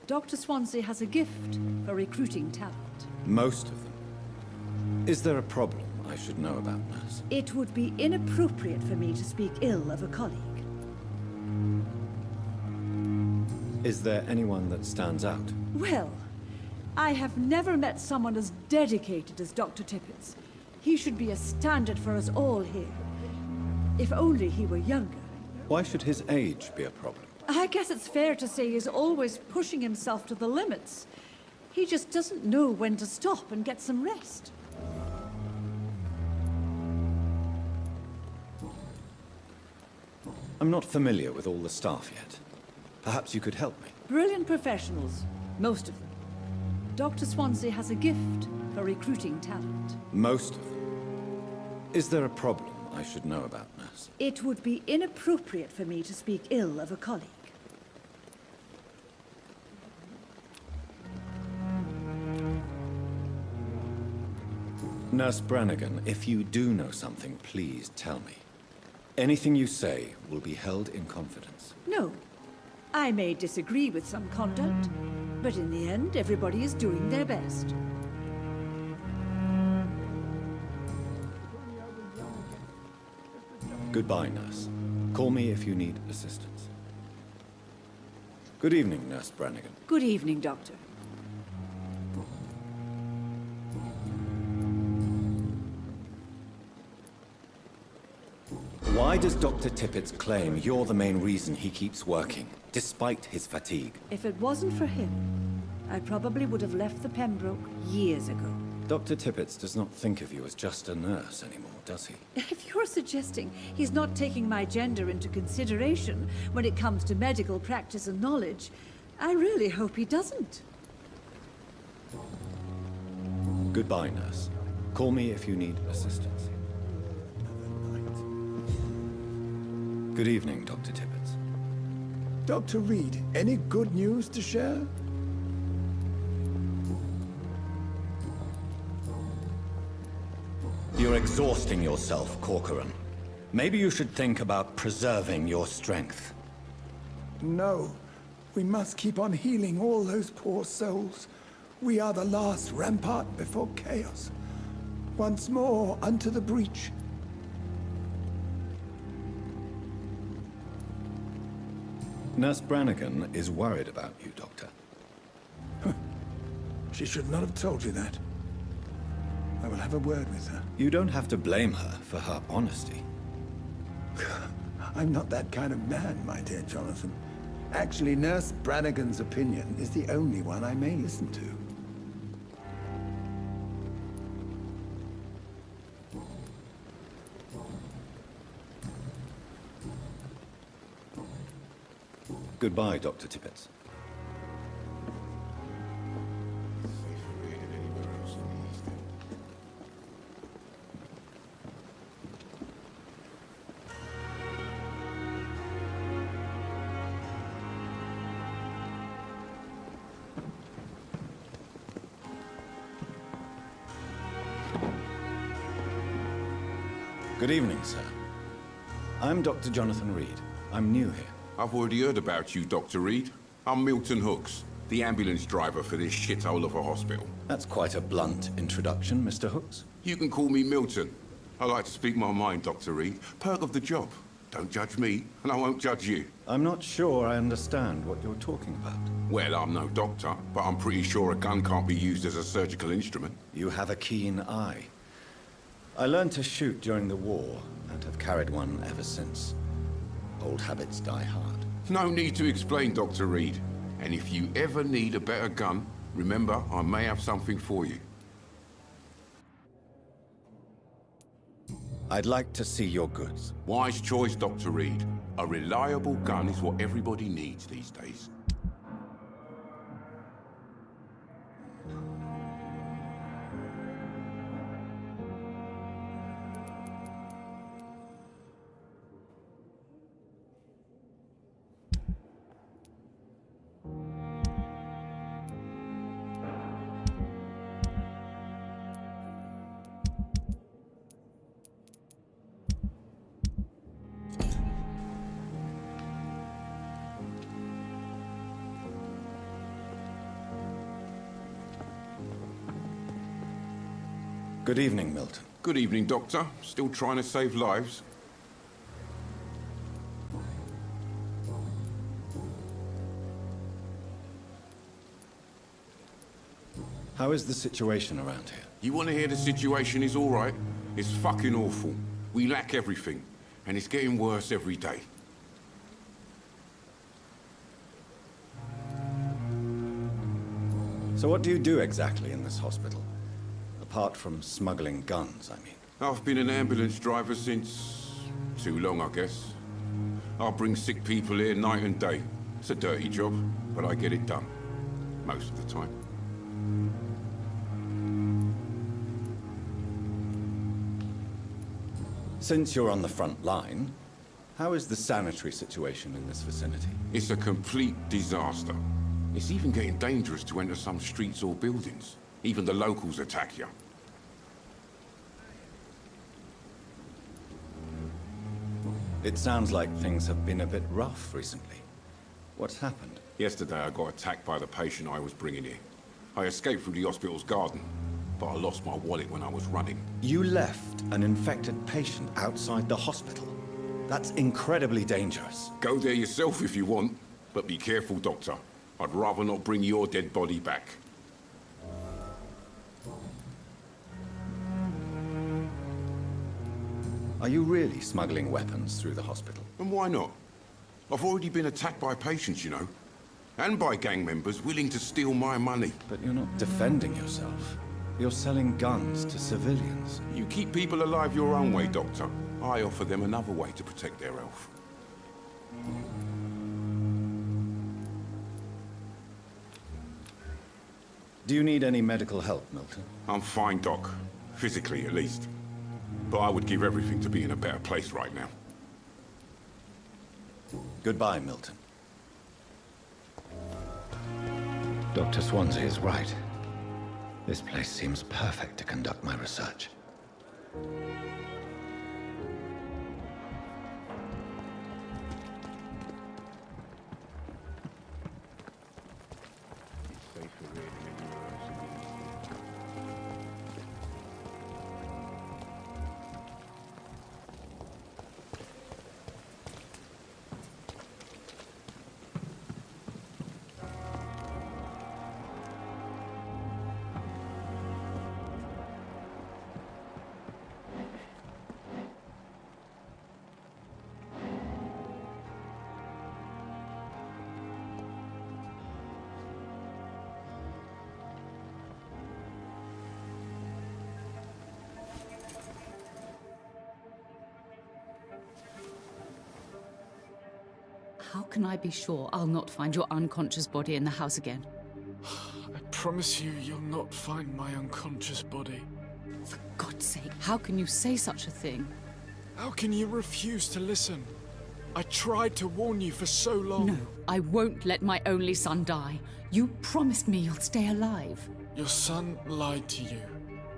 [SPEAKER 13] Dr. Swansea has a gift for recruiting talent.
[SPEAKER 10] Most of them. Is there a problem I should know about, nurse?
[SPEAKER 13] It would be inappropriate for me to speak ill of a colleague.
[SPEAKER 10] Is there anyone that stands out?
[SPEAKER 13] Well, I have never met someone as dedicated as Dr. Tippett. He should be a standard for us all here. If only he were younger.
[SPEAKER 10] Why should his age be a problem?
[SPEAKER 13] I guess it's fair to say he's always pushing himself to the limits. He just doesn't know when to stop and get some rest.
[SPEAKER 10] I'm not familiar with all the staff yet. Perhaps you could help me.
[SPEAKER 13] Brilliant professionals, most of them. Dr. Swansea has a gift for recruiting talent.
[SPEAKER 10] Most of them. Is there a problem I should know about, nurse?
[SPEAKER 13] It would be inappropriate for me to speak ill of a colleague.
[SPEAKER 10] Nurse Brannigan, if you do know something, please tell me. Anything you say will be held in confidence.
[SPEAKER 13] No. I may disagree with some conduct, but in the end, everybody is doing their best.
[SPEAKER 10] Goodbye, nurse. Call me if you need assistance. Good evening, Nurse Brannigan.
[SPEAKER 13] Good evening, Doctor.
[SPEAKER 10] Why does Dr. Tippett claim you're the main reason he keeps working, despite his fatigue?
[SPEAKER 13] If it wasn't for him, I probably would have left the Pembroke years ago.
[SPEAKER 10] Dr. Tippett does not think of you as just a nurse anymore, does he?
[SPEAKER 13] If you're suggesting he's not taking my gender into consideration when it comes to medical practice and knowledge, I really hope he doesn't.
[SPEAKER 10] Goodbye, nurse. Call me if you need assistance. Good evening, Dr. Tippett.
[SPEAKER 12] Dr. Reed, any good news to share?
[SPEAKER 1] You're exhausting yourself, Corcoran. Maybe you should think about preserving your strength.
[SPEAKER 12] No. We must keep on healing all those poor souls. We are the last rampart before chaos. Once more, unto the breach.
[SPEAKER 10] Nurse Brannigan is worried about you, Doctor.
[SPEAKER 12] She should not have told you that. I will have a word with her.
[SPEAKER 10] You don't have to blame her for her honesty.
[SPEAKER 12] I'm not that kind of man, my dear Jonathan. Actually, Nurse Brannigan's opinion is the only one I may listen to.
[SPEAKER 10] Goodbye, Dr. Tippett. Good evening, sir.
[SPEAKER 1] I'm Dr. Jonathan Reed. I'm new here.
[SPEAKER 14] I've already heard about you, Dr. Reed. I'm Milton Hooks, the ambulance driver for this shithole of a hospital.
[SPEAKER 1] That's quite a blunt introduction, Mr. Hooks.
[SPEAKER 14] You can call me Milton. I like to speak my mind, Dr. Reed. Perk of the job. Don't judge me, and I won't judge you.
[SPEAKER 1] I'm not sure I understand what you're talking about.
[SPEAKER 14] Well, I'm no doctor, but I'm pretty sure a gun can't be used as a surgical instrument.
[SPEAKER 1] You have a keen eye. I learned to shoot during the war, and have carried one ever since. Old habits die hard.
[SPEAKER 14] No need to explain, Dr. Reed. And if you ever need a better gun, remember, I may have something for you.
[SPEAKER 1] I'd like to see your goods.
[SPEAKER 14] Wise choice, Dr. Reed. A reliable gun is what everybody needs these days.
[SPEAKER 1] Good evening, Milton.
[SPEAKER 14] Good evening, Doctor. Still trying to save lives?
[SPEAKER 1] How is the situation around here?
[SPEAKER 14] You want to hear the situation is all right? It's fucking awful. We lack everything, and it's getting worse every day.
[SPEAKER 1] So what do you do exactly in this hospital? Apart from smuggling guns, I mean.
[SPEAKER 14] I've been an ambulance driver since... too long, I guess. I bring sick people here night and day. It's a dirty job, but I get it done. Most of the time.
[SPEAKER 1] Since you're on the front line, how is the sanitary situation in this vicinity?
[SPEAKER 14] It's a complete disaster. It's even getting dangerous to enter some streets or buildings. Even the locals attack you.
[SPEAKER 1] It sounds like things have been a bit rough recently. What's happened?
[SPEAKER 14] Yesterday I got attacked by the patient I was bringing here. I escaped through the hospital's garden, but I lost my wallet when I was running.
[SPEAKER 1] You left an infected patient outside the hospital? That's incredibly dangerous.
[SPEAKER 14] Go there yourself if you want, but be careful, Doctor. I'd rather not bring your dead body back.
[SPEAKER 1] Are you really smuggling weapons through the hospital?
[SPEAKER 14] And why not? I've already been attacked by patients, you know. And by gang members willing to steal my money.
[SPEAKER 1] But you're not defending yourself. You're selling guns to civilians.
[SPEAKER 14] You keep people alive your own way, Doctor. I offer them another way to protect their health.
[SPEAKER 1] Do you need any medical help, Milton?
[SPEAKER 14] I'm fine, Doc. Physically, at least. But I would give everything to be in a better place right now.
[SPEAKER 1] Goodbye, Milton. Dr. Swansea is right. This place seems perfect to conduct my research.
[SPEAKER 15] How can I be sure I'll not find your unconscious body in the house again?
[SPEAKER 16] I promise you, you'll not find my unconscious body.
[SPEAKER 15] For God's sake, how can you say such a thing?
[SPEAKER 16] How can you refuse to listen? I tried to warn you for so long.
[SPEAKER 15] No, I won't let my only son die. You promised me you'll stay alive.
[SPEAKER 16] Your son lied to you,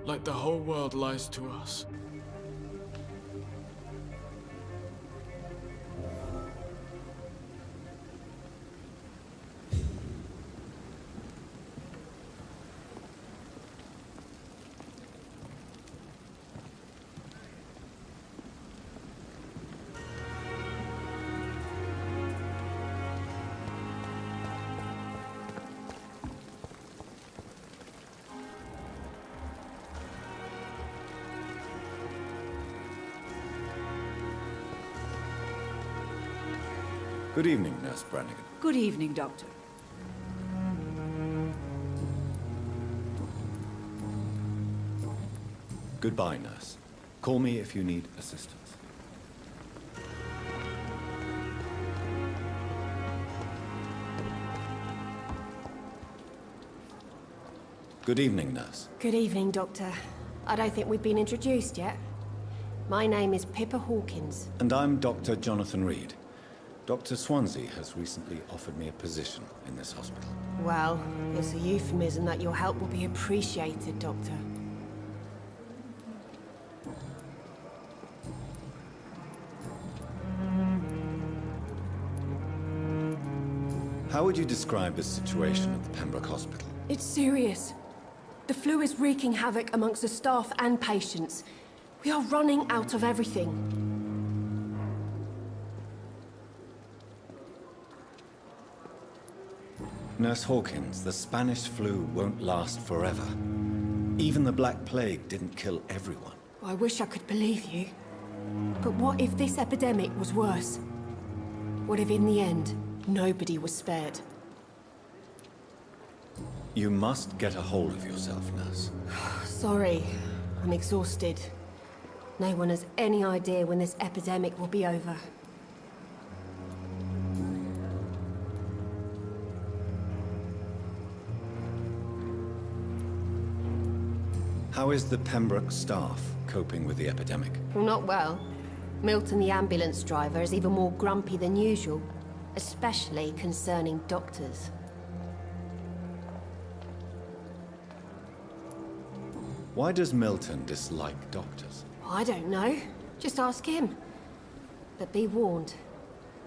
[SPEAKER 16] like the whole world lies to us.
[SPEAKER 10] Good evening, Nurse Brannigan.
[SPEAKER 13] Good evening, Doctor.
[SPEAKER 10] Goodbye, Nurse. Call me if you need assistance. Good evening, Nurse.
[SPEAKER 17] Good evening, Doctor. I don't think we've been introduced yet. My name is Pippa Hawkins.
[SPEAKER 10] And I'm Dr. Jonathan Reed. Dr. Swansea has recently offered me a position in this hospital.
[SPEAKER 17] Well, it's a euphemism that your help will be appreciated, Doctor.
[SPEAKER 10] How would you describe the situation at the Pembroke Hospital?
[SPEAKER 17] It's serious. The flu is wreaking havoc amongst the staff and patients. We are running out of everything.
[SPEAKER 10] Nurse Hawkins, the Spanish flu won't last forever. Even the Black Plague didn't kill everyone.
[SPEAKER 17] I wish I could believe you. But what if this epidemic was worse? What if in the end, nobody was spared?
[SPEAKER 10] You must get a hold of yourself, Nurse.
[SPEAKER 17] Sorry, I'm exhausted. No one has any idea when this epidemic will be over.
[SPEAKER 10] How is the Pembroke staff coping with the epidemic?
[SPEAKER 17] Well, not well. Milton, the ambulance driver, is even more grumpy than usual, especially concerning doctors.
[SPEAKER 10] Why does Milton dislike doctors?
[SPEAKER 17] I don't know. Just ask him. But be warned,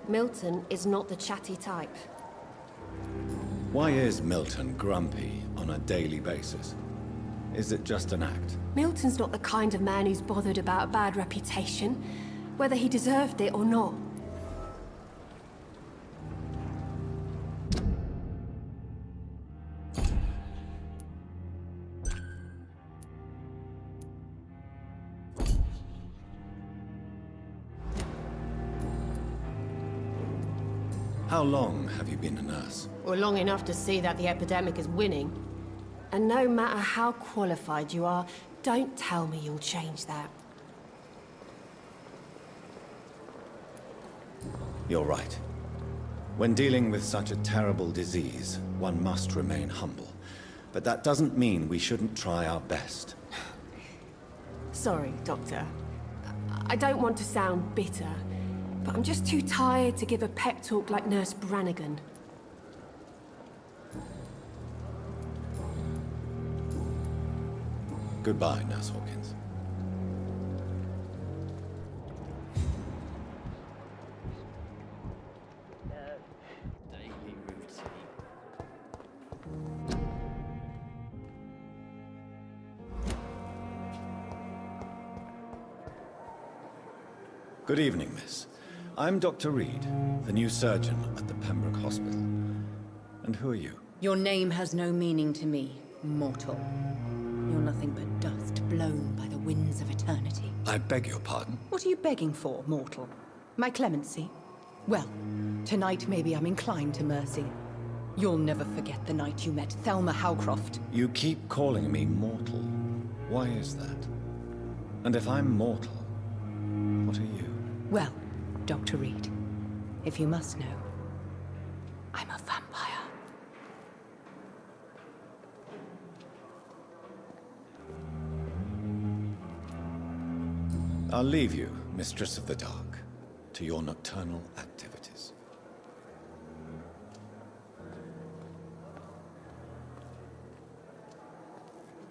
[SPEAKER 17] Milton is not the chatty type.
[SPEAKER 10] Why is Milton grumpy on a daily basis? Is it just an act?
[SPEAKER 17] Milton's not the kind of man who's bothered about a bad reputation, whether he deserved it or not.
[SPEAKER 10] How long have you been a nurse?
[SPEAKER 17] Or long enough to see that the epidemic is winning. And no matter how qualified you are, don't tell me you'll change that.
[SPEAKER 10] You're right. When dealing with such a terrible disease, one must remain humble. But that doesn't mean we shouldn't try our best.
[SPEAKER 17] Sorry, Doctor. I don't want to sound bitter, but I'm just too tired to give a pep talk like Nurse Brannigan.
[SPEAKER 10] Goodbye, Nurse Hawkins. Good evening, miss. I'm Dr. Reed, the new surgeon at the Pembroke Hospital. And who are you?
[SPEAKER 15] Your name has no meaning to me, mortal. You're nothing but dust blown by the winds of eternity.
[SPEAKER 10] I beg your pardon?
[SPEAKER 15] What are you begging for, mortal? My clemency? Well, tonight maybe I'm inclined to mercy. You'll never forget the night you met Thelma Howcroft.
[SPEAKER 10] You keep calling me mortal. Why is that? And if I'm mortal, what are you?
[SPEAKER 15] Well, Dr. Reed, if you must know, I'm a vampire.
[SPEAKER 10] I'll leave you, Mistress of the Dark, to your nocturnal activities.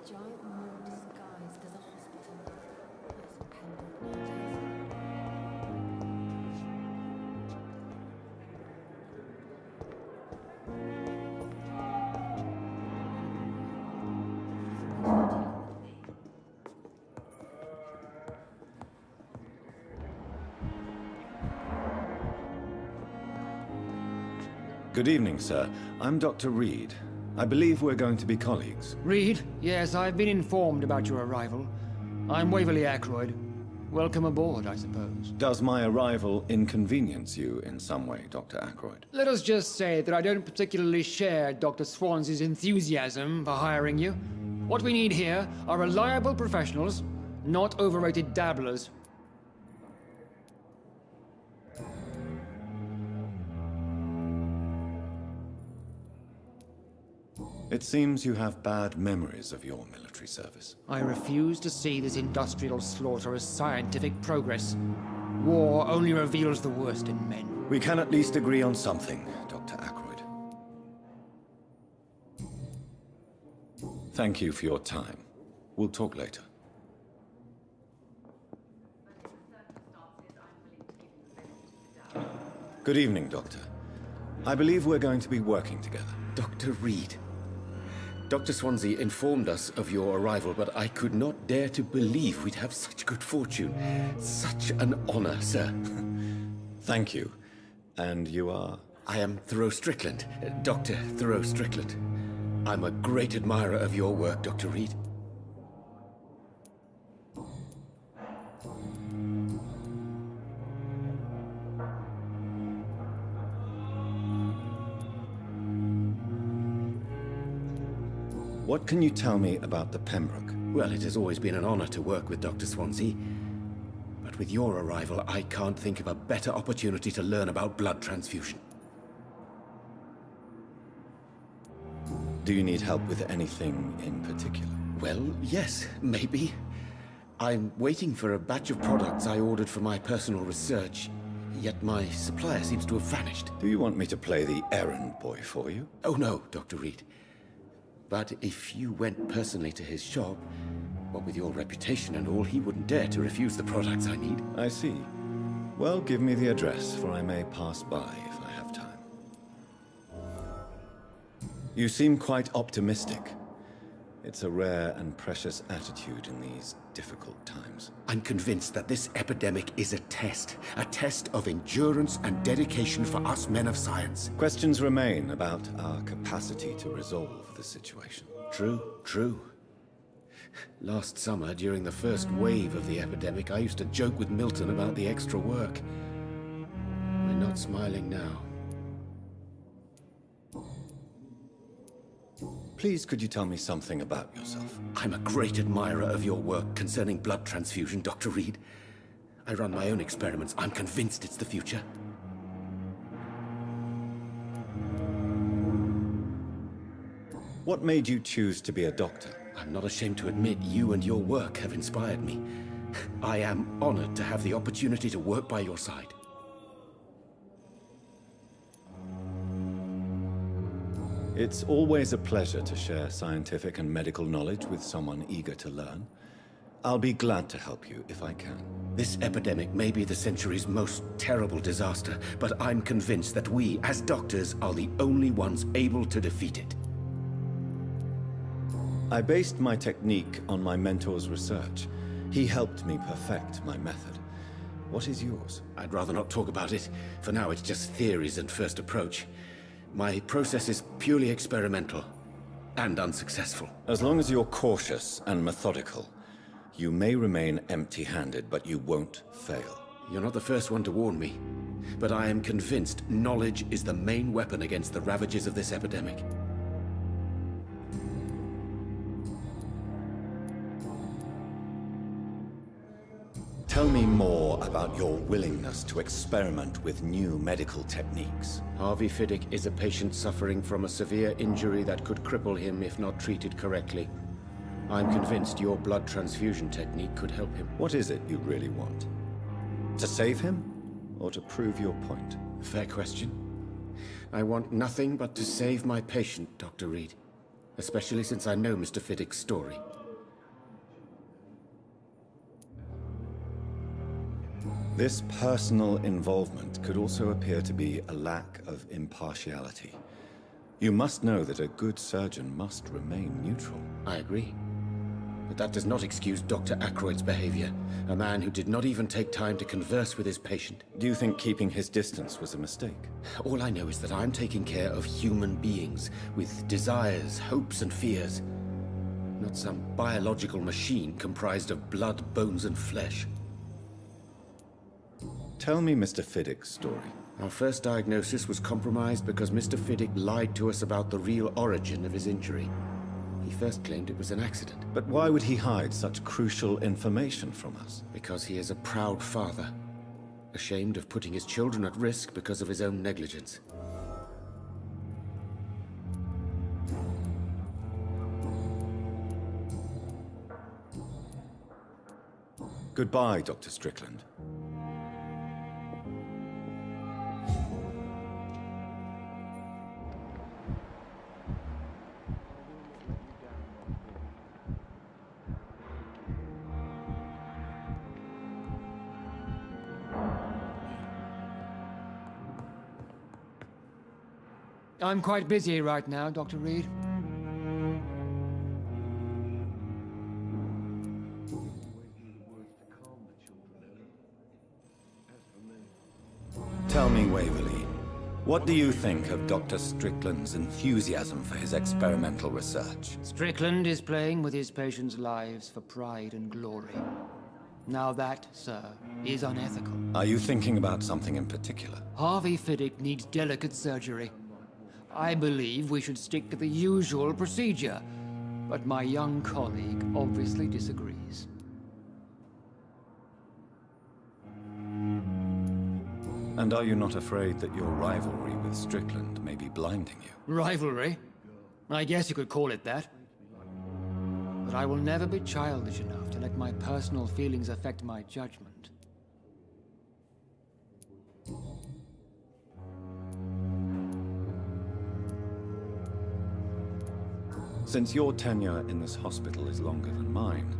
[SPEAKER 17] A giant mall disguised as a hospital. That's Pembroke nowadays.
[SPEAKER 10] Good evening, sir. I'm Dr. Reed. I believe we're going to be colleagues.
[SPEAKER 18] Reed? Yes, I've been informed about your arrival. I'm Waverly Ackroyd. Welcome aboard, I suppose.
[SPEAKER 10] Does my arrival inconvenience you in some way, Dr. Ackroyd?
[SPEAKER 18] Let us just say that I don't particularly share Dr. Swansea's enthusiasm for hiring you. What we need here are reliable professionals, not overrated dabblers.
[SPEAKER 10] It seems you have bad memories of your military service.
[SPEAKER 18] I refuse to see this industrial slaughter as scientific progress. War only reveals the worst in men.
[SPEAKER 10] We can at least agree on something, Dr. Ackroyd. Thank you for your time. We'll talk later. Good evening, Doctor. I believe we're going to be working together.
[SPEAKER 19] Dr. Reed. Dr. Swansea informed us of your arrival, but I could not dare to believe we'd have such good fortune. Such an honor, sir.
[SPEAKER 10] Thank you. And you are?
[SPEAKER 19] I am Thoreau Strickland, Dr. Thoreau Strickland. I'm a great admirer of your work, Dr. Reed.
[SPEAKER 10] What can you tell me about the Pembroke?
[SPEAKER 19] Well, it has always been an honor to work with Dr. Swansea. But with your arrival, I can't think of a better opportunity to learn about blood transfusion.
[SPEAKER 10] Do you need help with anything in particular?
[SPEAKER 19] Well, yes, maybe. I'm waiting for a batch of products I ordered for my personal research, yet my supplier seems to have vanished.
[SPEAKER 10] Do you want me to play the errand boy for you?
[SPEAKER 19] Oh no, Dr. Reed. But if you went personally to his shop, what with your reputation and all, he wouldn't dare to refuse the products I need.
[SPEAKER 10] I see. Well, give me the address, for I may pass by if I have time. You seem quite optimistic. It's a rare and precious attitude in these difficult times.
[SPEAKER 19] I'm convinced that this epidemic is a test of endurance and dedication for us men of science.
[SPEAKER 10] Questions remain about our capacity to resolve the situation.
[SPEAKER 19] True. Last summer, during the first wave of the epidemic, I used to joke with Milton about the extra work. We're not smiling now.
[SPEAKER 10] Please, could you tell me something about yourself?
[SPEAKER 19] I'm a great admirer of your work concerning blood transfusion, Dr. Reed. I run my own experiments. I'm convinced it's the future.
[SPEAKER 10] What made you choose to be a doctor?
[SPEAKER 19] I'm not ashamed to admit you and your work have inspired me. I am honored to have the opportunity to work by your side.
[SPEAKER 10] It's always a pleasure to share scientific and medical knowledge with someone eager to learn. I'll be glad to help you if I can.
[SPEAKER 19] This epidemic may be the century's most terrible disaster, but I'm convinced that we, as doctors, are the only ones able to defeat it.
[SPEAKER 10] I based my technique on my mentor's research. He helped me perfect my method. What is yours?
[SPEAKER 19] I'd rather not talk about it. For now, it's just theories and first approach. My process is purely experimental and unsuccessful.
[SPEAKER 10] As long as you're cautious and methodical, you may remain empty-handed, but you won't fail.
[SPEAKER 19] You're not the first one to warn me, but I am convinced knowledge is the main weapon against the ravages of this epidemic.
[SPEAKER 10] Tell me more about your willingness to experiment with new medical techniques.
[SPEAKER 19] Harvey Fiddick is a patient suffering from a severe injury that could cripple him if not treated correctly. I'm convinced your blood transfusion technique could help him.
[SPEAKER 10] What is it you really want? To save him, or to prove your point?
[SPEAKER 19] Fair question. I want nothing but to save my patient, Dr. Reed. Especially since I know Mr. Fiddick's story.
[SPEAKER 10] This personal involvement could also appear to be a lack of impartiality. You must know that a good surgeon must remain neutral.
[SPEAKER 19] I agree. But that does not excuse Dr. Ackroyd's behavior. A man who did not even take time to converse with his patient.
[SPEAKER 10] Do you think keeping his distance was a mistake?
[SPEAKER 19] All I know is that I'm taking care of human beings with desires, hopes, and fears. Not some biological machine comprised of blood, bones, and flesh.
[SPEAKER 10] Tell me Mr. Fiddick's story.
[SPEAKER 19] Our first diagnosis was compromised because Mr. Fiddick lied to us about the real origin of his injury. He first claimed it was an accident.
[SPEAKER 10] But why would he hide such crucial information from us?
[SPEAKER 19] Because he is a proud father, ashamed of putting his children at risk because of his own negligence.
[SPEAKER 10] Goodbye, Dr. Strickland.
[SPEAKER 18] I'm quite busy right now, Dr. Reed.
[SPEAKER 10] Tell me, Waverly, what do you think of Dr. Strickland's enthusiasm for his experimental research?
[SPEAKER 18] Strickland is playing with his patients' lives for pride and glory. Now that, sir, is unethical.
[SPEAKER 10] Are you thinking about something in particular?
[SPEAKER 18] Harvey Fiddick needs delicate surgery. I believe we should stick to the usual procedure, but my young colleague obviously disagrees.
[SPEAKER 10] And are you not afraid that your rivalry with Strickland may be blinding you?
[SPEAKER 18] Rivalry? I guess you could call it that. But I will never be childish enough to let my personal feelings affect my judgment.
[SPEAKER 10] Since your tenure in this hospital is longer than mine,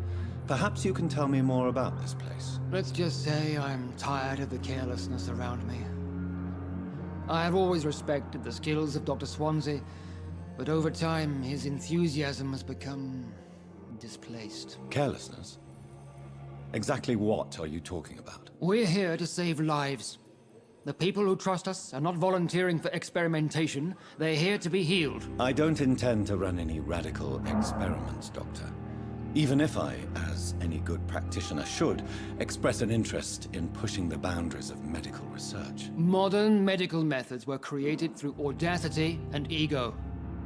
[SPEAKER 10] perhaps you can tell me more about this place.
[SPEAKER 18] Let's just say I'm tired of the carelessness around me. I have always respected the skills of Dr. Swansea, but over time his enthusiasm has become displaced.
[SPEAKER 10] Carelessness? Exactly what are you talking about?
[SPEAKER 18] We're here to save lives. The people who trust us are not volunteering for experimentation. They're here to be healed.
[SPEAKER 10] I don't intend to run any radical experiments, Doctor. Even if I, as any good practitioner should, express an interest in pushing the boundaries of medical research.
[SPEAKER 18] Modern medical methods were created through audacity and ego.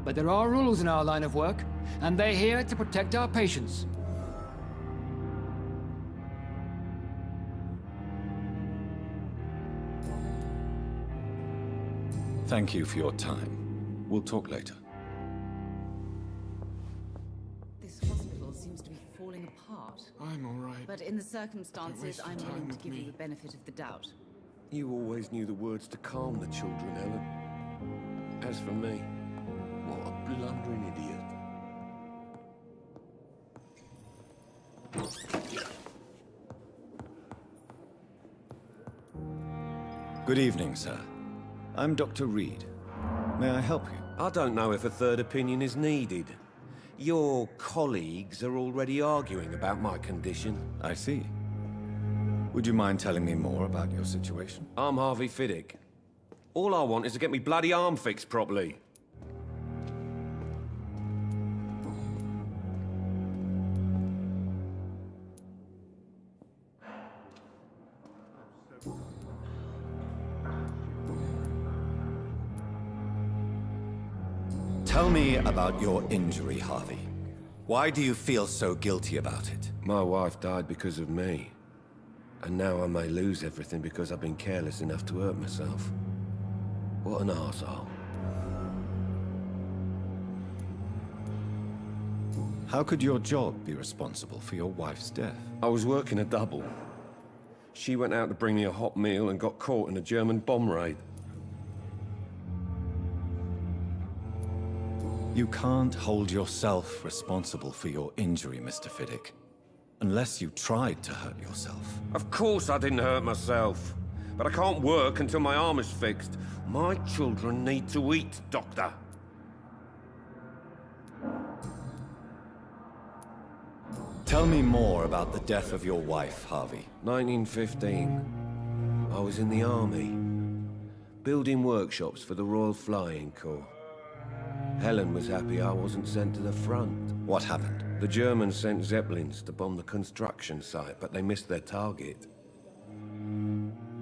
[SPEAKER 18] But there are rules in our line of work, and they're here to protect our patients.
[SPEAKER 10] Thank you for your time. We'll talk later.
[SPEAKER 20] This hospital seems to be falling apart.
[SPEAKER 16] I'm all right.
[SPEAKER 20] But in the circumstances, I'm willing to give you the benefit of the doubt.
[SPEAKER 7] You always knew the words to calm the children, Ellen. As for me, what a blundering idiot.
[SPEAKER 10] Good evening, sir. I'm Dr. Reed. May I help you?
[SPEAKER 7] I don't know if a third opinion is needed. Your colleagues are already arguing about my condition.
[SPEAKER 10] I see. Would you mind telling me more about your situation?
[SPEAKER 7] I'm Harvey Fiddick. All I want is to get me bloody arm fixed properly.
[SPEAKER 10] Tell me about your injury, Harvey. Why do you feel so guilty about it?
[SPEAKER 7] My wife died because of me. And now I may lose everything because I've been careless enough to hurt myself. What an arsehole.
[SPEAKER 10] How could your job be responsible for your wife's death?
[SPEAKER 7] I was working a double. She went out to bring me a hot meal and got caught in a German bomb raid.
[SPEAKER 10] You can't hold yourself responsible for your injury, Mr. Fiddick. Unless you tried to hurt yourself.
[SPEAKER 7] Of course I didn't hurt myself. But I can't work until my arm is fixed. My children need to eat, Doctor.
[SPEAKER 10] Tell me more about the death of your wife, Harvey.
[SPEAKER 7] 1915. I was in the army. Building workshops for the Royal Flying Corps. Helen was happy I wasn't sent to the front.
[SPEAKER 10] What happened?
[SPEAKER 7] The Germans sent Zeppelins to bomb the construction site, but they missed their target.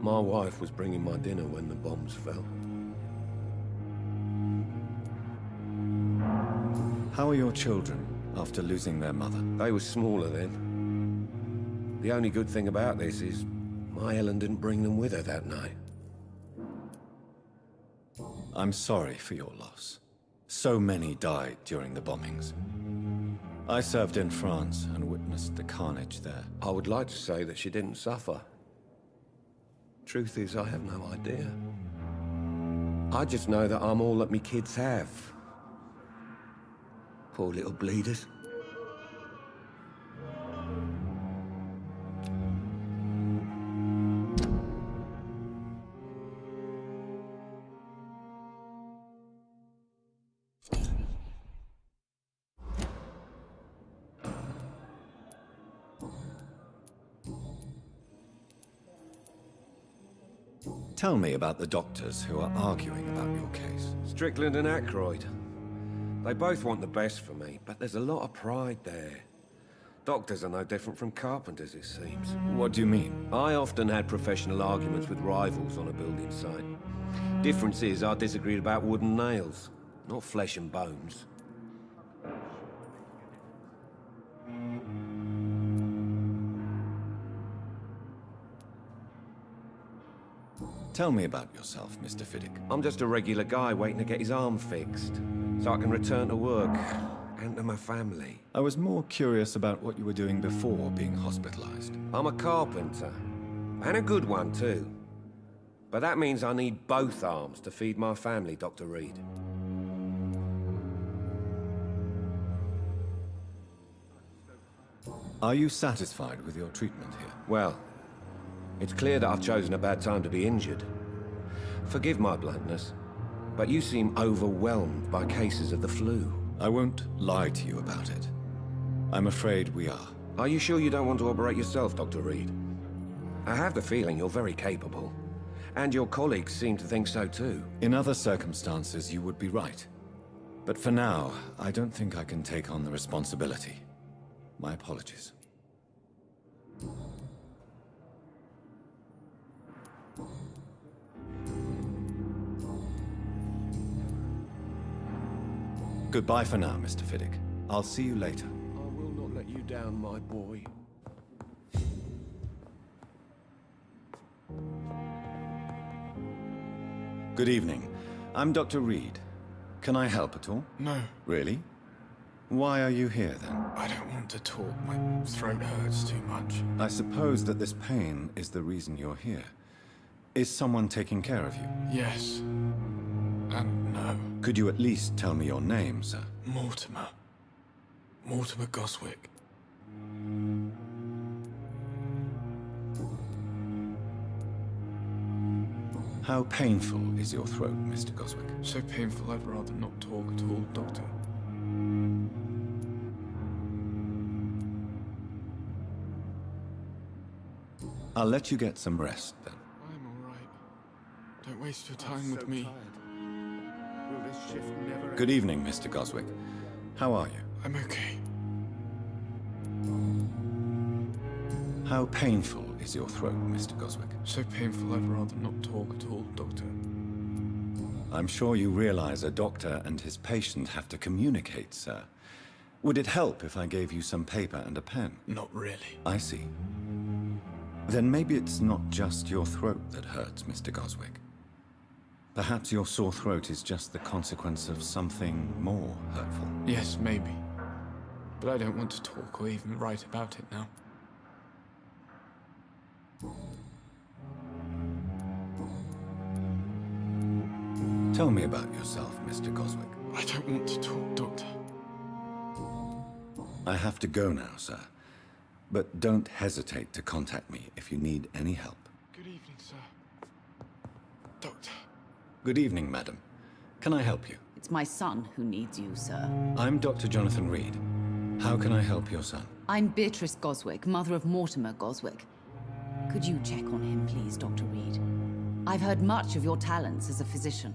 [SPEAKER 7] My wife was bringing my dinner when the bombs fell.
[SPEAKER 10] How are your children after losing their mother?
[SPEAKER 7] They were smaller then. The only good thing about this is my Ellen didn't bring them with her that night.
[SPEAKER 10] I'm sorry for your loss. So many died during the bombings. I served in France and witnessed the carnage there.
[SPEAKER 7] I would like to say that she didn't suffer. Truth is, I have no idea. I just know that I'm all that me kids have. Poor little bleeders.
[SPEAKER 10] Tell me about the doctors who are arguing about your case.
[SPEAKER 7] Strickland and Aykroyd. They both want the best for me, but there's a lot of pride there. Doctors are no different from carpenters, it seems.
[SPEAKER 10] What do you mean?
[SPEAKER 7] I often had professional arguments with rivals on a building site. Difference is, I disagreed about wooden nails, not flesh and bones.
[SPEAKER 10] Tell me about yourself, Mr. Fiddick.
[SPEAKER 7] I'm just a regular guy waiting to get his arm fixed, so I can return to work and to my family.
[SPEAKER 10] I was more curious about what you were doing before being hospitalized.
[SPEAKER 7] I'm a carpenter, and a good one too. But that means I need both arms to feed my family, Dr. Reed.
[SPEAKER 10] Are you satisfied with your treatment here?
[SPEAKER 7] Well, it's clear that I've chosen a bad time to be injured. Forgive my bluntness, but you seem overwhelmed by cases of the flu.
[SPEAKER 10] I won't lie to you about it. I'm afraid we are.
[SPEAKER 7] Are you sure you don't want to operate yourself, Dr. Reed? I have the feeling you're very capable, and your colleagues seem to think so too.
[SPEAKER 10] In other circumstances, you would be right. But for now, I don't think I can take on the responsibility. My apologies. Goodbye for now, Mr. Fiddick. I'll see you later.
[SPEAKER 7] I will not let you down, my boy.
[SPEAKER 10] Good evening. I'm Dr. Reed. Can I help at all?
[SPEAKER 16] No.
[SPEAKER 10] Really? Why are you here, then?
[SPEAKER 16] I don't want to talk. My throat hurts too much.
[SPEAKER 10] I suppose that this pain is the reason you're here. Is someone taking care of you?
[SPEAKER 16] Yes. And no.
[SPEAKER 10] Could you at least tell me your name, sir?
[SPEAKER 16] Mortimer. Mortimer Goswick.
[SPEAKER 10] How painful is your throat, Mr. Goswick?
[SPEAKER 16] So painful I'd rather not talk at all, Doctor.
[SPEAKER 10] I'll let you get some rest, then.
[SPEAKER 16] I'm all right. Don't waste your time with me.
[SPEAKER 7] Will this shift never end?
[SPEAKER 10] Good evening, Mr. Goswick. How are you?
[SPEAKER 16] I'm okay.
[SPEAKER 10] How painful is your throat, Mr. Goswick?
[SPEAKER 16] So painful I'd rather not talk at all, Doctor.
[SPEAKER 10] I'm sure you realize a doctor and his patient have to communicate, sir. Would it help if I gave you some paper and a pen?
[SPEAKER 16] Not really.
[SPEAKER 10] I see. Then maybe it's not just your throat that hurts, Mr. Goswick. Perhaps your sore throat is just the consequence of something more hurtful.
[SPEAKER 16] Yes, maybe. But I don't want to talk or even write about it now.
[SPEAKER 10] Tell me about yourself, Mr. Goswick.
[SPEAKER 16] I don't want to talk, Doctor.
[SPEAKER 10] I have to go now, sir. But don't hesitate to contact me if you need any help.
[SPEAKER 16] Good evening, sir. Doctor.
[SPEAKER 10] Good evening, madam. Can I help you?
[SPEAKER 20] It's my son who needs you, sir.
[SPEAKER 10] I'm Dr. Jonathan Reed. How can I help your son?
[SPEAKER 20] I'm Beatrice Goswick, mother of Mortimer Goswick. Could you check on him, please, Dr. Reed? I've heard much of your talents as a physician.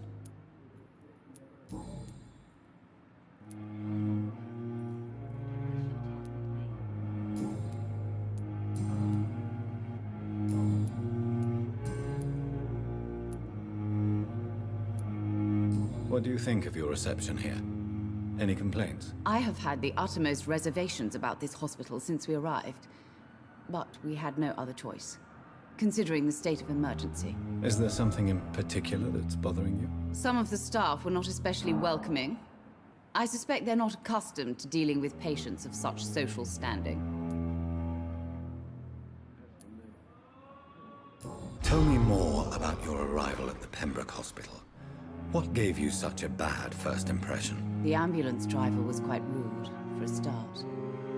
[SPEAKER 10] What do you think of your reception here? Any complaints?
[SPEAKER 20] I have had the uttermost reservations about this hospital since we arrived. But we had no other choice, considering the state of emergency.
[SPEAKER 10] Is there something in particular that's bothering you?
[SPEAKER 20] Some of the staff were not especially welcoming. I suspect they're not accustomed to dealing with patients of such social standing.
[SPEAKER 10] Tell me more about your arrival at the Pembroke Hospital. What gave you such a bad first impression?
[SPEAKER 20] The ambulance driver was quite rude, for a start.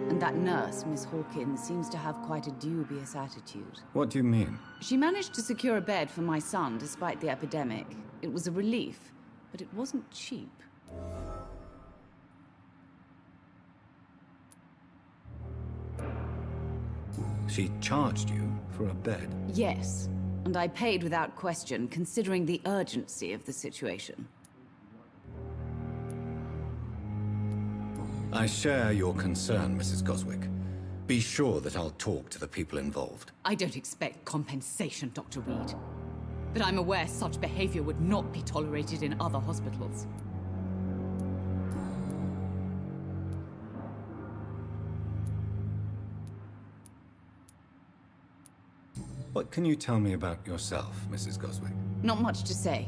[SPEAKER 20] And that nurse, Miss Hawkins, seems to have quite a dubious attitude.
[SPEAKER 10] What do you mean?
[SPEAKER 20] She managed to secure a bed for my son despite the epidemic. It was a relief, but it wasn't cheap.
[SPEAKER 10] She charged you for a bed?
[SPEAKER 20] Yes, and I paid without question, considering the urgency of the situation.
[SPEAKER 10] I share your concern, Mrs. Goswick. Be sure that I'll talk to the people involved.
[SPEAKER 20] I don't expect compensation, Dr. Reed. But I'm aware such behavior would not be tolerated in other hospitals.
[SPEAKER 10] What can you tell me about yourself, Mrs. Goswick?
[SPEAKER 20] Not much to say.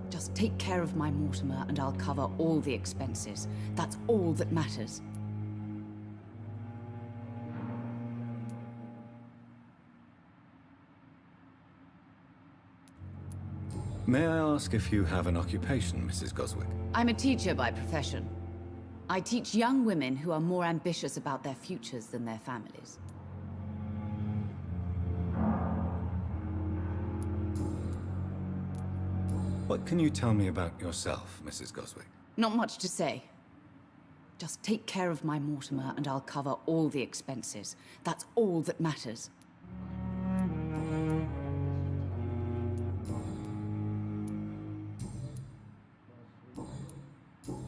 [SPEAKER 20] Just take care of my Mortimer and I'll cover all the expenses. That's all that matters.
[SPEAKER 10] May I ask if you have an occupation, Mrs. Goswick?
[SPEAKER 20] I'm a teacher by profession. I teach young women who are more ambitious about their futures than their families.
[SPEAKER 10] What can you tell me about yourself, Mrs. Goswick?
[SPEAKER 20] Not much to say. Just take care of my Mortimer and I'll cover all the expenses. That's all that matters.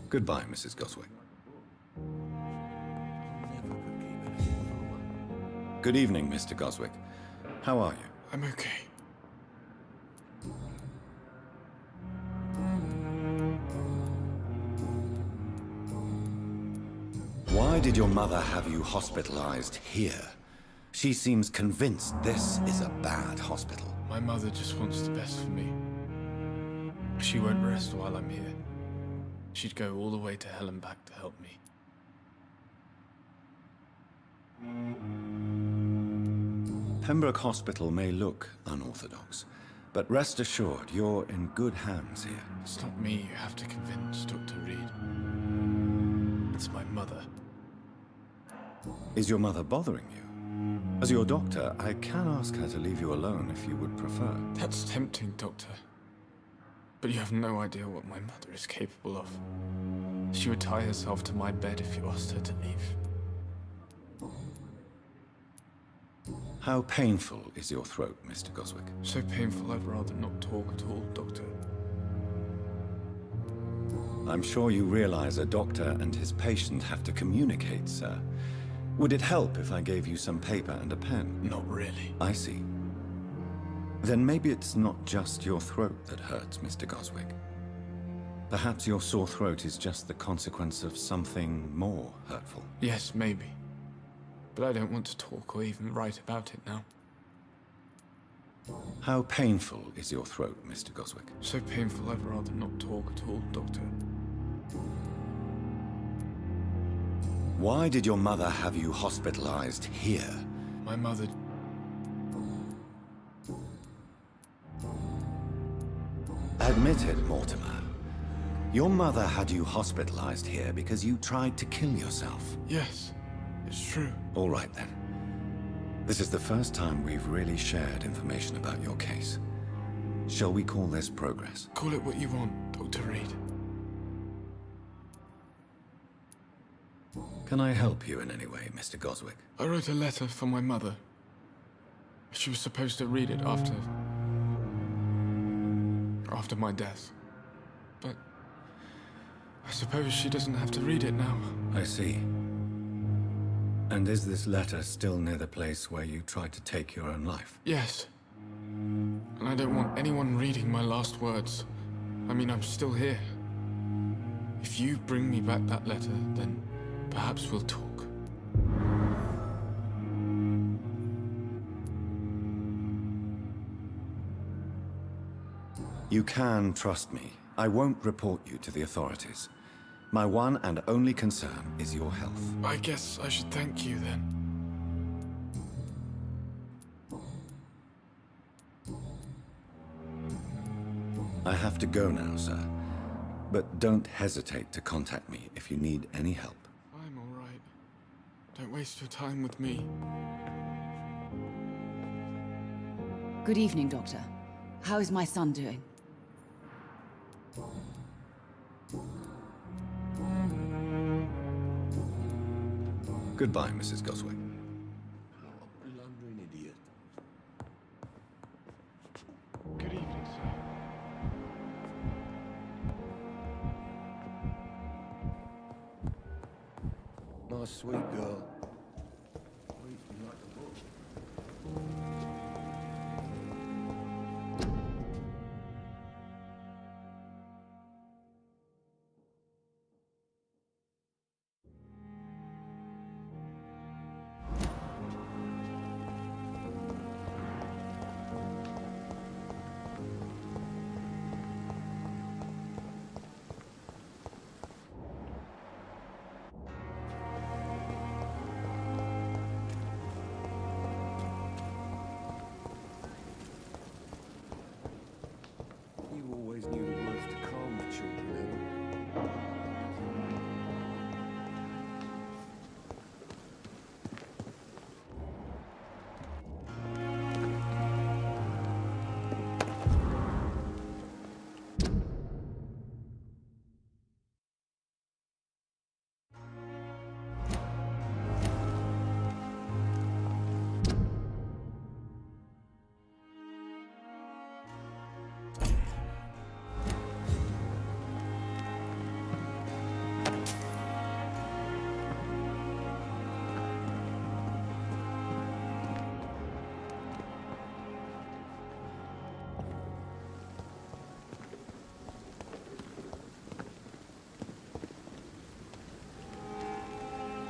[SPEAKER 10] Goodbye, Mrs. Goswick. Good evening, Mr. Goswick. How are you?
[SPEAKER 16] I'm okay.
[SPEAKER 10] Why did your mother have you hospitalized here? She seems convinced this is a bad hospital.
[SPEAKER 16] My mother just wants the best for me. She won't rest while I'm here. She'd go all the way to hell and back to help me.
[SPEAKER 10] Pembroke Hospital may look unorthodox, but rest assured you're in good hands here.
[SPEAKER 16] It's not me you have to convince, Dr. Reed. It's my mother.
[SPEAKER 10] Is your mother bothering you? As your doctor, I can ask her to leave you alone if you would prefer.
[SPEAKER 16] That's tempting, Doctor. But you have no idea what my mother is capable of. She would tie herself to my bed if you asked her to leave.
[SPEAKER 10] How painful is your throat, Mr. Goswick?
[SPEAKER 16] So painful I'd rather not talk at all, Doctor.
[SPEAKER 10] I'm sure you realize a doctor and his patient have to communicate, sir. Would it help if I gave you some paper and a pen?
[SPEAKER 16] Not really.
[SPEAKER 10] I see. Then maybe it's not just your throat that hurts, Mr. Goswick. Perhaps your sore throat is just the consequence of something more hurtful.
[SPEAKER 16] Yes, maybe. But I don't want to talk or even write about it now.
[SPEAKER 10] How painful is your throat, Mr. Goswick?
[SPEAKER 16] So painful I'd rather not talk at all, Doctor.
[SPEAKER 10] Why did your mother have you hospitalized here?
[SPEAKER 16] My mother...
[SPEAKER 10] Admit it, Mortimer. Your mother had you hospitalized here because you tried to kill yourself.
[SPEAKER 16] Yes, it's true.
[SPEAKER 10] All right, then. This is the first time we've really shared information about your case. Shall we call this progress?
[SPEAKER 16] Call it what you want, Dr. Reed.
[SPEAKER 10] Can I help you in any way, Mr. Goswick?
[SPEAKER 16] I wrote a letter for my mother. She was supposed to read it after my death. But I suppose she doesn't have to read it now.
[SPEAKER 10] I see. And is this letter still near the place where you tried to take your own life?
[SPEAKER 16] Yes. And I don't want anyone reading my last words. I mean, I'm still here. If you bring me back that letter, then perhaps we'll talk.
[SPEAKER 10] You can trust me. I won't report you to the authorities. My one and only concern is your health.
[SPEAKER 16] I guess I should thank you then.
[SPEAKER 10] I have to go now, sir. But don't hesitate to contact me if you need any help.
[SPEAKER 16] I'm all right. Don't waste your time with me.
[SPEAKER 20] Good evening, Doctor. How is my son doing?
[SPEAKER 10] Goodbye, Mrs. Goswick.
[SPEAKER 7] Blundering idiot.
[SPEAKER 16] Good evening, sir.
[SPEAKER 7] My sweet girl. Reads me like a book. You always knew the words to calm the children, Ellen.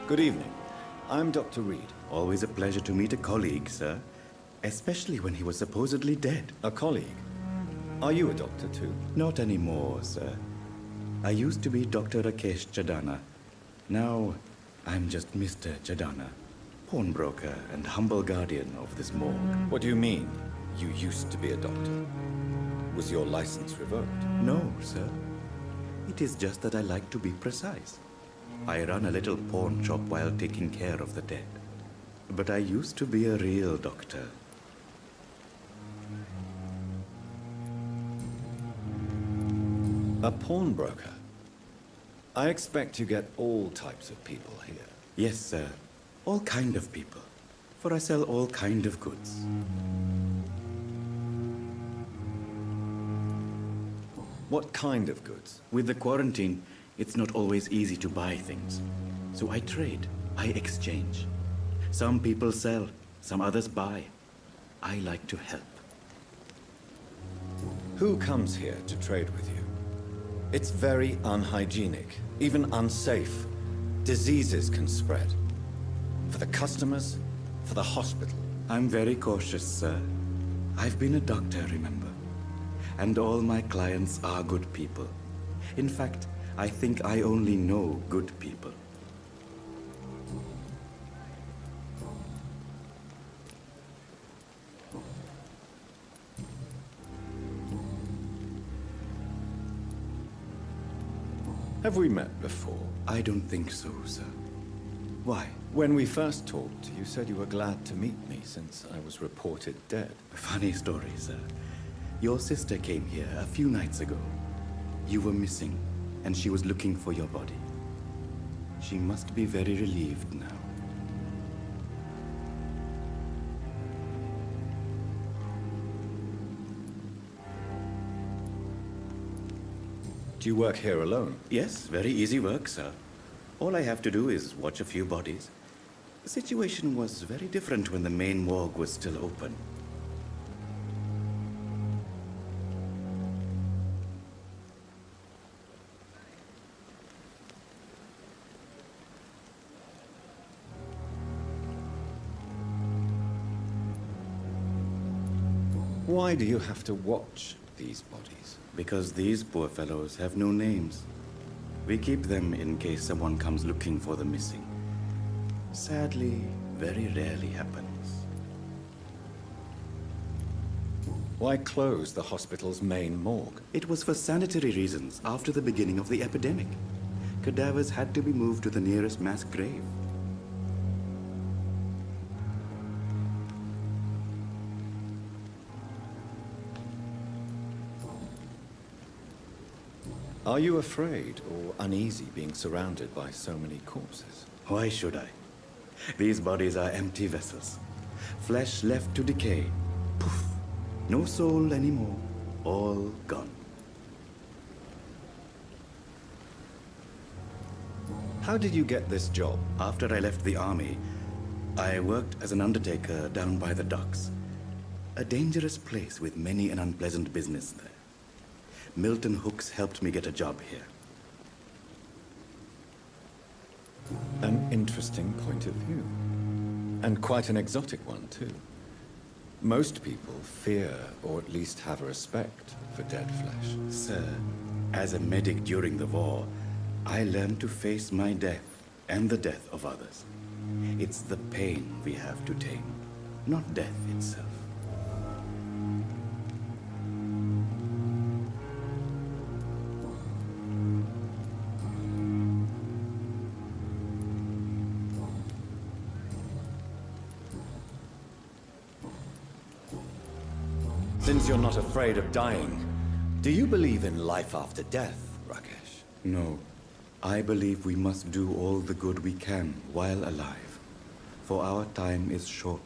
[SPEAKER 10] Good evening. I'm Dr. Reed.
[SPEAKER 21] Always a pleasure to meet a colleague, sir. Especially when he was supposedly dead.
[SPEAKER 10] A colleague? Are you a doctor too?
[SPEAKER 21] Not anymore, sir. I used to be Dr. Rakesh Chadana. Now, I'm just Mr. Chadana, pawnbroker and humble guardian of this morgue.
[SPEAKER 10] What do you mean, you used to be a doctor? Was your license revoked?
[SPEAKER 21] No, sir. It is just that I like to be precise. I run a little pawn shop while taking care of the dead. But I used to be a real doctor.
[SPEAKER 10] A pawnbroker? I expect you get all types of people here.
[SPEAKER 21] Yes, sir. All kind of people. For I sell all kind of goods.
[SPEAKER 10] What kind of goods?
[SPEAKER 21] With the quarantine, it's not always easy to buy things. So I trade. I exchange. Some people sell, some others buy. I like to help.
[SPEAKER 10] Who comes here to trade with you? It's very unhygienic, even unsafe. Diseases can spread. For the customers, for the hospital.
[SPEAKER 21] I'm very cautious, sir. I've been a doctor, remember? And all my clients are good people. In fact, I think I only know good people.
[SPEAKER 10] Have we met before?
[SPEAKER 21] I don't think so, sir. Why?
[SPEAKER 10] When we first talked, you said you were glad to meet me since I was reported dead.
[SPEAKER 21] Funny story, sir. Your sister came here a few nights ago. You were missing, and she was looking for your body. She must be very relieved now.
[SPEAKER 10] Do you work here alone?
[SPEAKER 21] Yes, very easy work, sir. All I have to do is watch a few bodies. The situation was very different when the main morgue was still open.
[SPEAKER 10] Why do you have to watch these bodies?
[SPEAKER 21] Because these poor fellows have no names. We keep them in case someone comes looking for the missing. Sadly, very rarely happens.
[SPEAKER 10] Why close the hospital's main morgue?
[SPEAKER 21] It was for sanitary reasons after the beginning of the epidemic. Cadavers had to be moved to the nearest mass grave.
[SPEAKER 10] Are you afraid or uneasy being surrounded by so many corpses?
[SPEAKER 21] Why should I? These bodies are empty vessels. Flesh left to decay. Poof. No soul anymore. All gone.
[SPEAKER 10] How did you get this job?
[SPEAKER 21] After I left the army, I worked as an undertaker down by the docks. A dangerous place with many an unpleasant business there. Milton Hooks helped me get a job here.
[SPEAKER 10] An interesting point of view. And quite an exotic one, too. Most people fear, or at least have a respect, for dead flesh.
[SPEAKER 21] Sir, as a medic during the war, I learned to face my death and the death of others. It's the pain we have to tame, not death itself.
[SPEAKER 10] Since you're not afraid of dying, do you believe in life after death, Rakesh?
[SPEAKER 21] No. I believe we must do all the good we can while alive. For our time is short,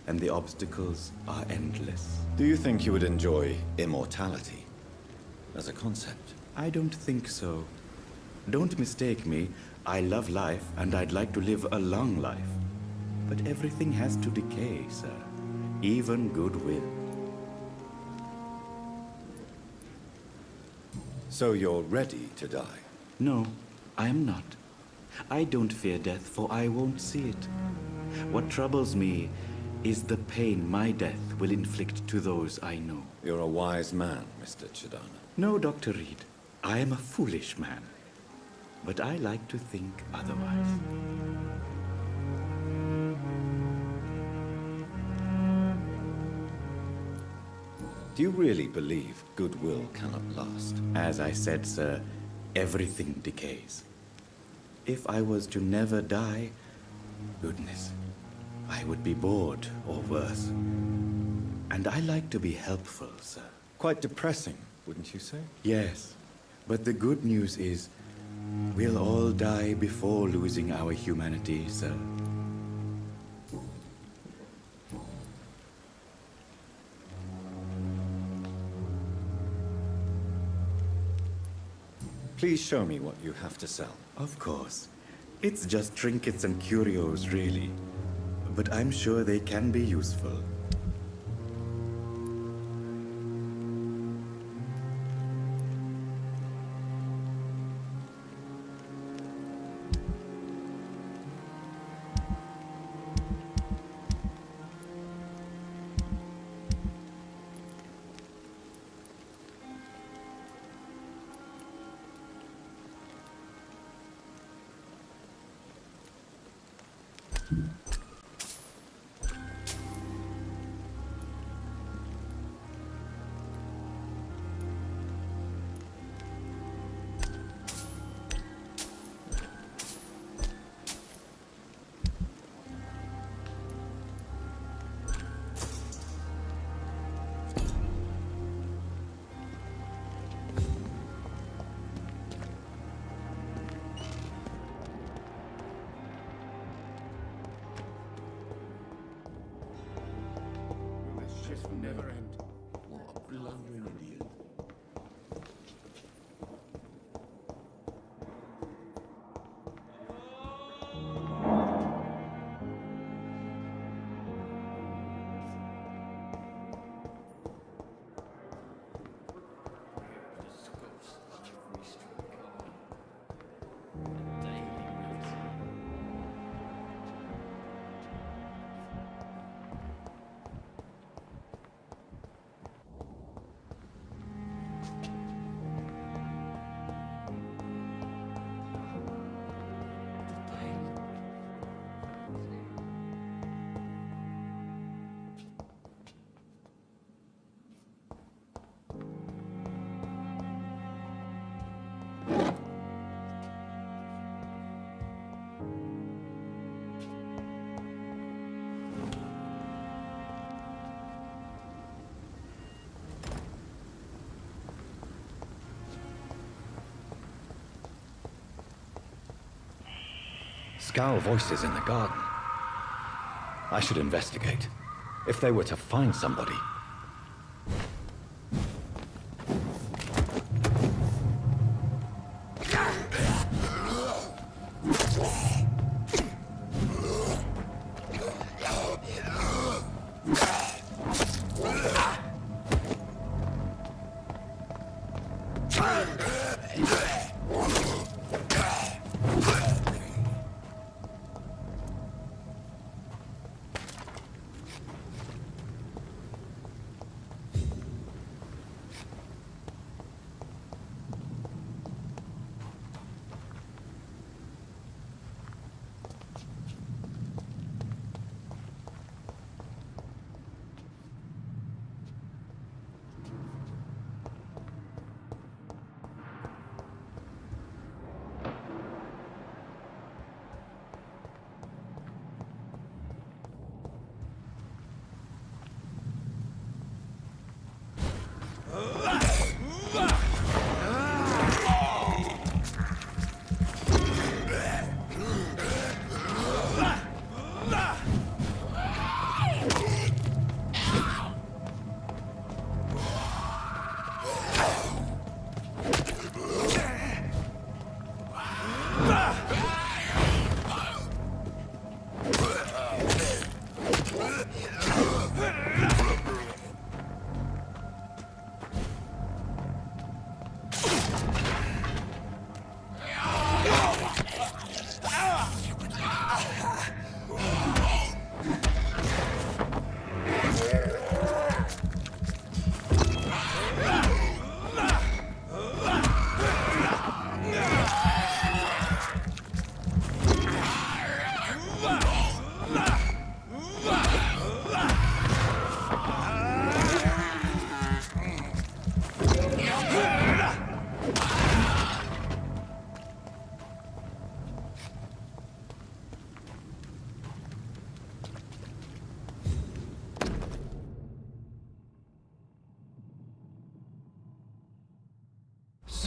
[SPEAKER 21] and the obstacles are endless.
[SPEAKER 10] Do you think you would enjoy immortality as a concept?
[SPEAKER 21] I don't think so. Don't mistake me. I love life, and I'd like to live a long life. But everything has to decay, sir. Even goodwill.
[SPEAKER 10] So you're ready to die?
[SPEAKER 21] No, I am not. I don't fear death, for I won't see it. What troubles me is the pain my death will inflict to those I know.
[SPEAKER 10] You're a wise man, Mr. Chidana.
[SPEAKER 21] No, Dr. Reed. I am a foolish man. But I like to think otherwise.
[SPEAKER 10] Do you really believe goodwill cannot last?
[SPEAKER 21] As I said, sir, everything decays. If I was to never die, goodness, I would be bored or worse. And I like to be helpful, sir.
[SPEAKER 10] Quite depressing, wouldn't you say?
[SPEAKER 21] Yes, but the good news is, we'll all die before losing our humanity, sir.
[SPEAKER 10] Please show me what you have to sell.
[SPEAKER 21] Of course. It's just trinkets and curios, really. But I'm sure they can be useful.
[SPEAKER 7] Never end. What a blundering idiot.
[SPEAKER 1] Scowl voices in the garden. I should investigate. If they were to find somebody.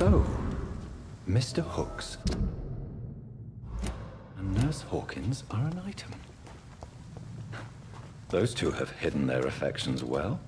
[SPEAKER 1] So, Mr. Hooks and Nurse Hawkins are an item. Those two have hidden their affections well.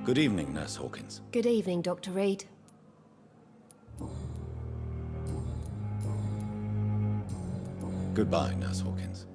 [SPEAKER 1] Good evening, Nurse Hawkins.
[SPEAKER 17] Good evening, Dr. Reed.
[SPEAKER 1] Goodbye, Nurse Hawkins.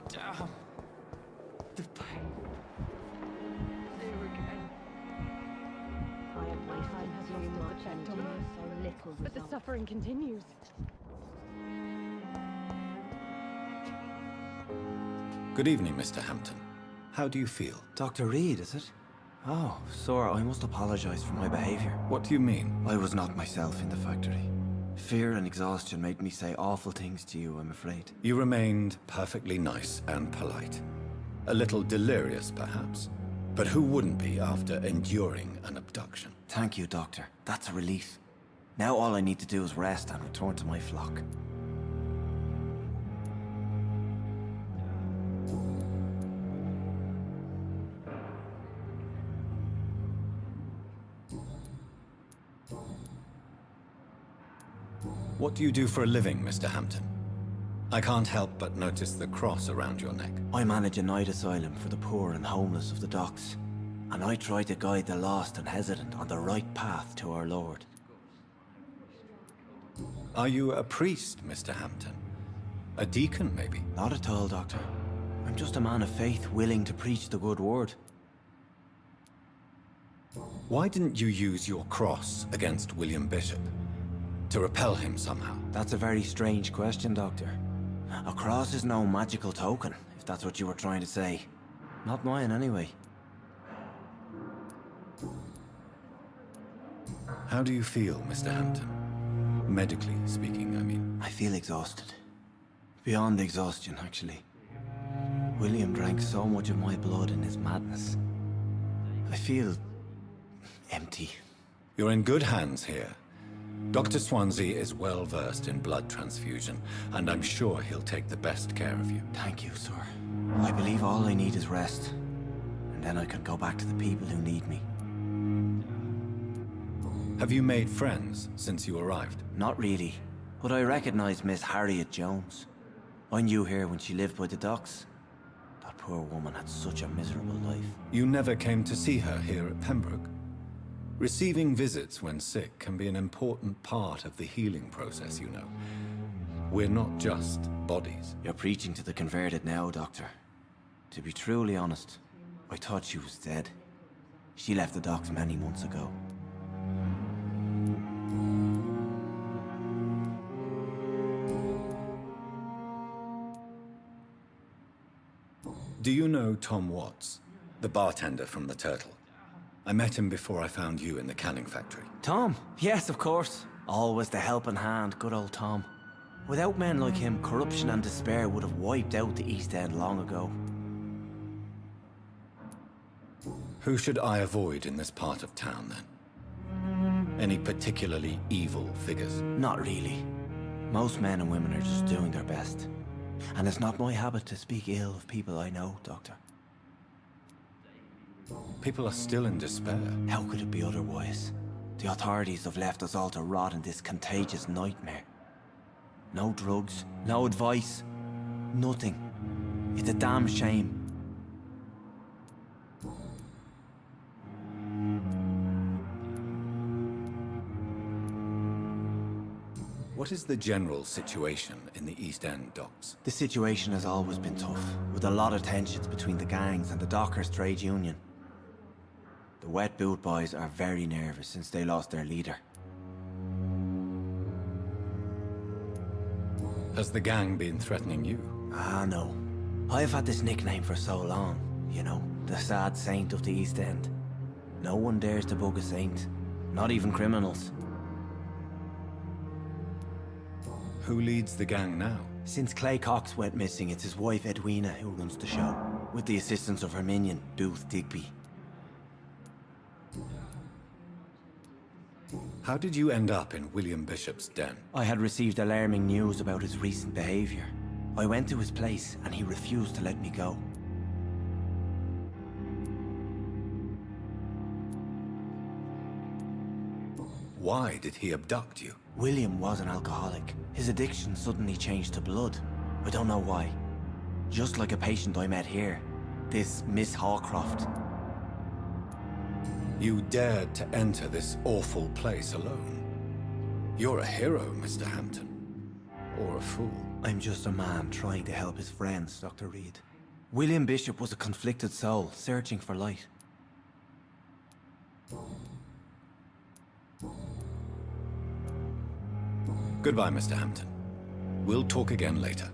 [SPEAKER 16] Damn. The pain.
[SPEAKER 17] There again. I have my time has lost its effect on me, so little but the suffering continues.
[SPEAKER 10] Good evening, Mr. Hampton. How do you feel?
[SPEAKER 4] Dr. Reed, is it? Oh, sir, I must apologize for my behavior.
[SPEAKER 10] What do you mean?
[SPEAKER 4] I was not myself in the factory. Fear and exhaustion made me say awful things to you, I'm afraid.
[SPEAKER 10] You remained perfectly nice and polite. A little delirious, perhaps. But who wouldn't be after enduring an abduction?
[SPEAKER 4] Thank you, Doctor. That's a relief. Now all I need to do is rest and return to my flock.
[SPEAKER 10] What do you do for a living, Mr. Hampton? I can't help but notice the cross around your neck.
[SPEAKER 4] I manage a night asylum for the poor and homeless of the docks. And I try to guide the lost and hesitant on the right path to our Lord.
[SPEAKER 10] Are you a priest, Mr. Hampton? A deacon, maybe?
[SPEAKER 4] Not at all, Doctor. I'm just a man of faith willing to preach the good word.
[SPEAKER 10] Why didn't you use your cross against William Bishop? To repel him somehow?
[SPEAKER 4] That's a very strange question, Doctor. A cross is no magical token, if that's what you were trying to say. Not mine, anyway.
[SPEAKER 10] How do you feel, Mr. Hampton? Medically speaking, I mean.
[SPEAKER 4] I feel exhausted. Beyond exhaustion, actually. William drank so much of my blood in his madness. I feel empty.
[SPEAKER 10] You're in good hands here. Dr. Swansea is well versed in blood transfusion, and I'm sure he'll take the best care of you.
[SPEAKER 4] Thank you, sir. I believe all I need is rest, and then I can go back to the people who need me.
[SPEAKER 10] Have you made friends since you arrived?
[SPEAKER 4] Not really, but I recognize Miss Harriet Jones. I knew her when she lived by the docks. That poor woman had such a miserable life.
[SPEAKER 10] You never came to see her here at Pembroke? Receiving visits when sick can be an important part of the healing process, you know. We're not just bodies.
[SPEAKER 4] You're preaching to the converted now, Doctor. To be truly honest, I thought she was dead. She left the docks many months ago.
[SPEAKER 10] Do you know Tom Watts, the bartender from the Turtle? I met him before I found you in the canning factory.
[SPEAKER 4] Tom? Yes, of course. Always the helping hand, good old Tom. Without men like him, corruption and despair would have wiped out the East End long ago.
[SPEAKER 10] Who should I avoid in this part of town, then? Any particularly evil figures?
[SPEAKER 4] Not really. Most men and women are just doing their best. And it's not my habit to speak ill of people I know, Doctor.
[SPEAKER 10] People are still in despair.
[SPEAKER 4] How could it be otherwise? The authorities have left us all to rot in this contagious nightmare. No drugs, no advice, nothing. It's a damn shame.
[SPEAKER 10] What is the general situation in the East End docks?
[SPEAKER 4] The situation has always been tough, with a lot of tensions between the gangs and the dockers' trade union. The wet boot boys are very nervous since they lost their leader.
[SPEAKER 10] Has the gang been threatening you?
[SPEAKER 4] Ah, no. I've had this nickname for so long, you know, the sad saint of the East End. No one dares to bug a saint, not even criminals.
[SPEAKER 10] Who leads the gang now?
[SPEAKER 4] Since Clay Cox went missing, it's his wife Edwina who runs the show, with the assistance of her minion, Booth Digby.
[SPEAKER 10] How did you end up in William Bishop's den?
[SPEAKER 4] I had received alarming news about his recent behavior. I went to his place and he refused to let me go.
[SPEAKER 10] Why did he abduct you?
[SPEAKER 4] William was an alcoholic. His addiction suddenly changed to blood. I don't know why. Just like a patient I met here. This Miss Hawcroft.
[SPEAKER 10] You dared to enter this awful place alone. You're a hero, Mr. Hampton. Or a fool.
[SPEAKER 4] I'm just a man trying to help his friends, Dr. Reed. William Bishop was a conflicted soul, searching for light.
[SPEAKER 10] Goodbye, Mr. Hampton. We'll talk again later.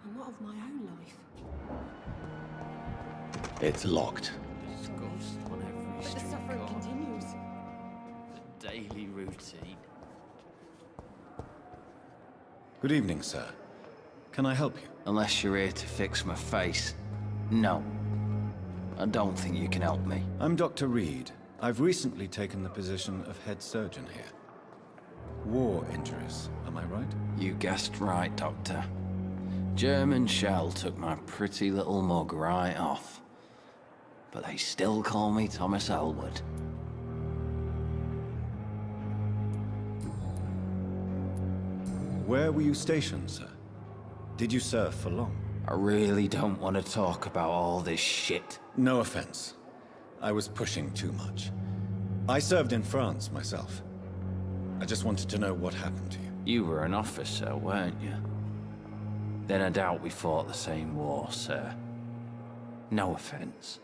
[SPEAKER 17] And what of my own life?
[SPEAKER 10] It's locked.
[SPEAKER 17] But the suffering continues.
[SPEAKER 6] The daily routine.
[SPEAKER 10] Good evening, sir. Can I help you?
[SPEAKER 6] Unless you're here to fix my face. No. I don't think you can help me.
[SPEAKER 10] I'm Dr. Reed. I've recently taken the position of head surgeon here. War injuries, am I right?
[SPEAKER 6] You guessed right, Doctor. German shell took my pretty little mug right off. But they still call me Thomas Elwood.
[SPEAKER 10] Where were you stationed, sir? Did you serve for long?
[SPEAKER 6] I really don't want to talk about all this shit.
[SPEAKER 10] No offense. I was pushing too much. I served in France myself. I just wanted to know what happened to you.
[SPEAKER 6] You were an officer, weren't you? Then I doubt we fought the same war, sir. No offense.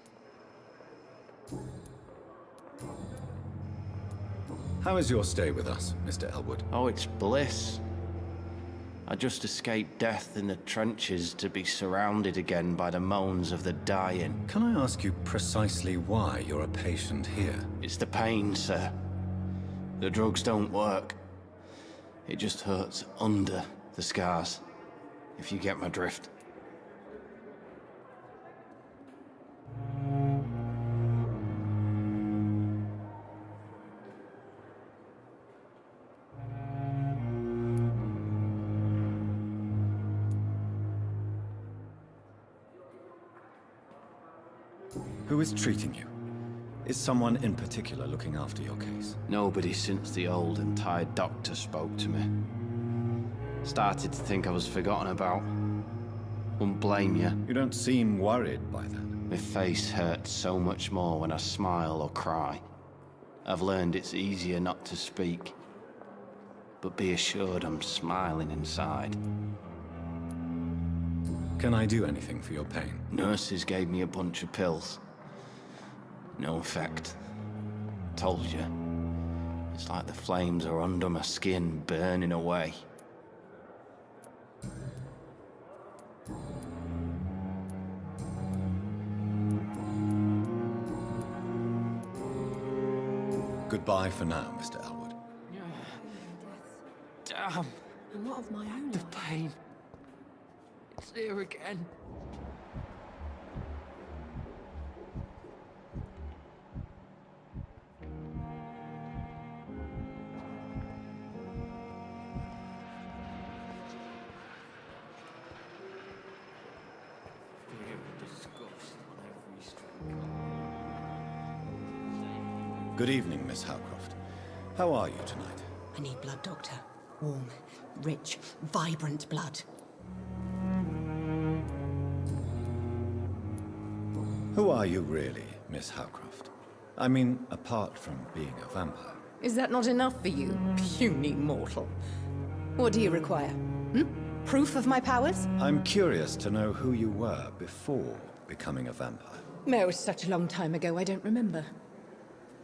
[SPEAKER 10] How is your stay with us, Mr. Elwood?
[SPEAKER 6] Oh, it's bliss. I just escaped death in the trenches to be surrounded again by the moans of the dying.
[SPEAKER 10] Can I ask you precisely why you're a patient here?
[SPEAKER 6] It's the pain, sir. The drugs don't work. It just hurts under the scars, if you get my drift.
[SPEAKER 10] Who is treating you? Is someone in particular looking after your case?
[SPEAKER 6] Nobody since the old and tired doctor spoke to me. Started to think I was forgotten about. Wouldn't blame you.
[SPEAKER 10] You don't seem worried by that.
[SPEAKER 6] My face hurts so much more when I smile or cry. I've learned it's easier not to speak. But be assured I'm smiling inside.
[SPEAKER 10] Can I do anything for your pain?
[SPEAKER 6] Nurses gave me a bunch of pills. No effect. Told you. It's like the flames are under my skin, burning away.
[SPEAKER 10] Goodbye for now, Mr. Elwood.
[SPEAKER 6] Damn.
[SPEAKER 17] And what of my own
[SPEAKER 6] The
[SPEAKER 17] life?
[SPEAKER 6] pain. It's here again.
[SPEAKER 10] Good evening, Miss Howcroft. How are you tonight?
[SPEAKER 15] I need blood, Doctor. Warm, rich, vibrant blood.
[SPEAKER 10] Who are you really, Miss Howcroft? I mean, apart from being a vampire.
[SPEAKER 15] Is that not enough for you, puny mortal? What do you require? Proof of my powers?
[SPEAKER 10] I'm curious to know who you were before becoming a vampire.
[SPEAKER 15] No, it was such a long time ago, I don't remember.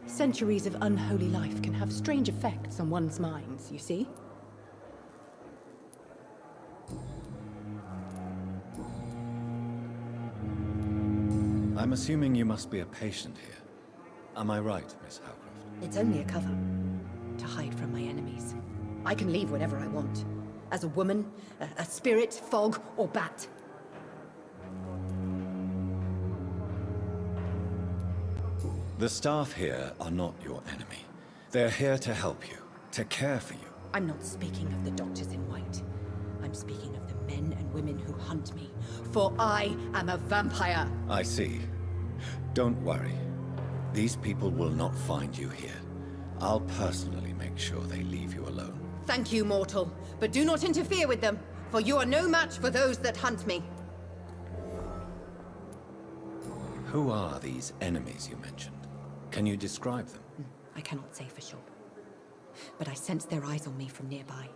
[SPEAKER 15] Centuries of unholy life can have strange effects on one's minds, you see?
[SPEAKER 10] I'm assuming you must be a patient here. Am I right, Miss Howcroft?
[SPEAKER 15] It's only a cover. To hide from my enemies. I can leave whenever I want. As a woman, a spirit, fog, or bat.
[SPEAKER 10] The staff here are not your enemy. They're here to help you, to care for you.
[SPEAKER 15] I'm not speaking of the doctors in white. I'm speaking of the men and women who hunt me. For I am a vampire!
[SPEAKER 10] I see. Don't worry. These people will not find you here. I'll personally make sure they leave you alone.
[SPEAKER 15] Thank you, mortal. But do not interfere with them, for you are no match for those that hunt me.
[SPEAKER 10] Who are these enemies you mentioned? Can you describe them?
[SPEAKER 15] I cannot say for sure. But I sense their eyes on me from nearby.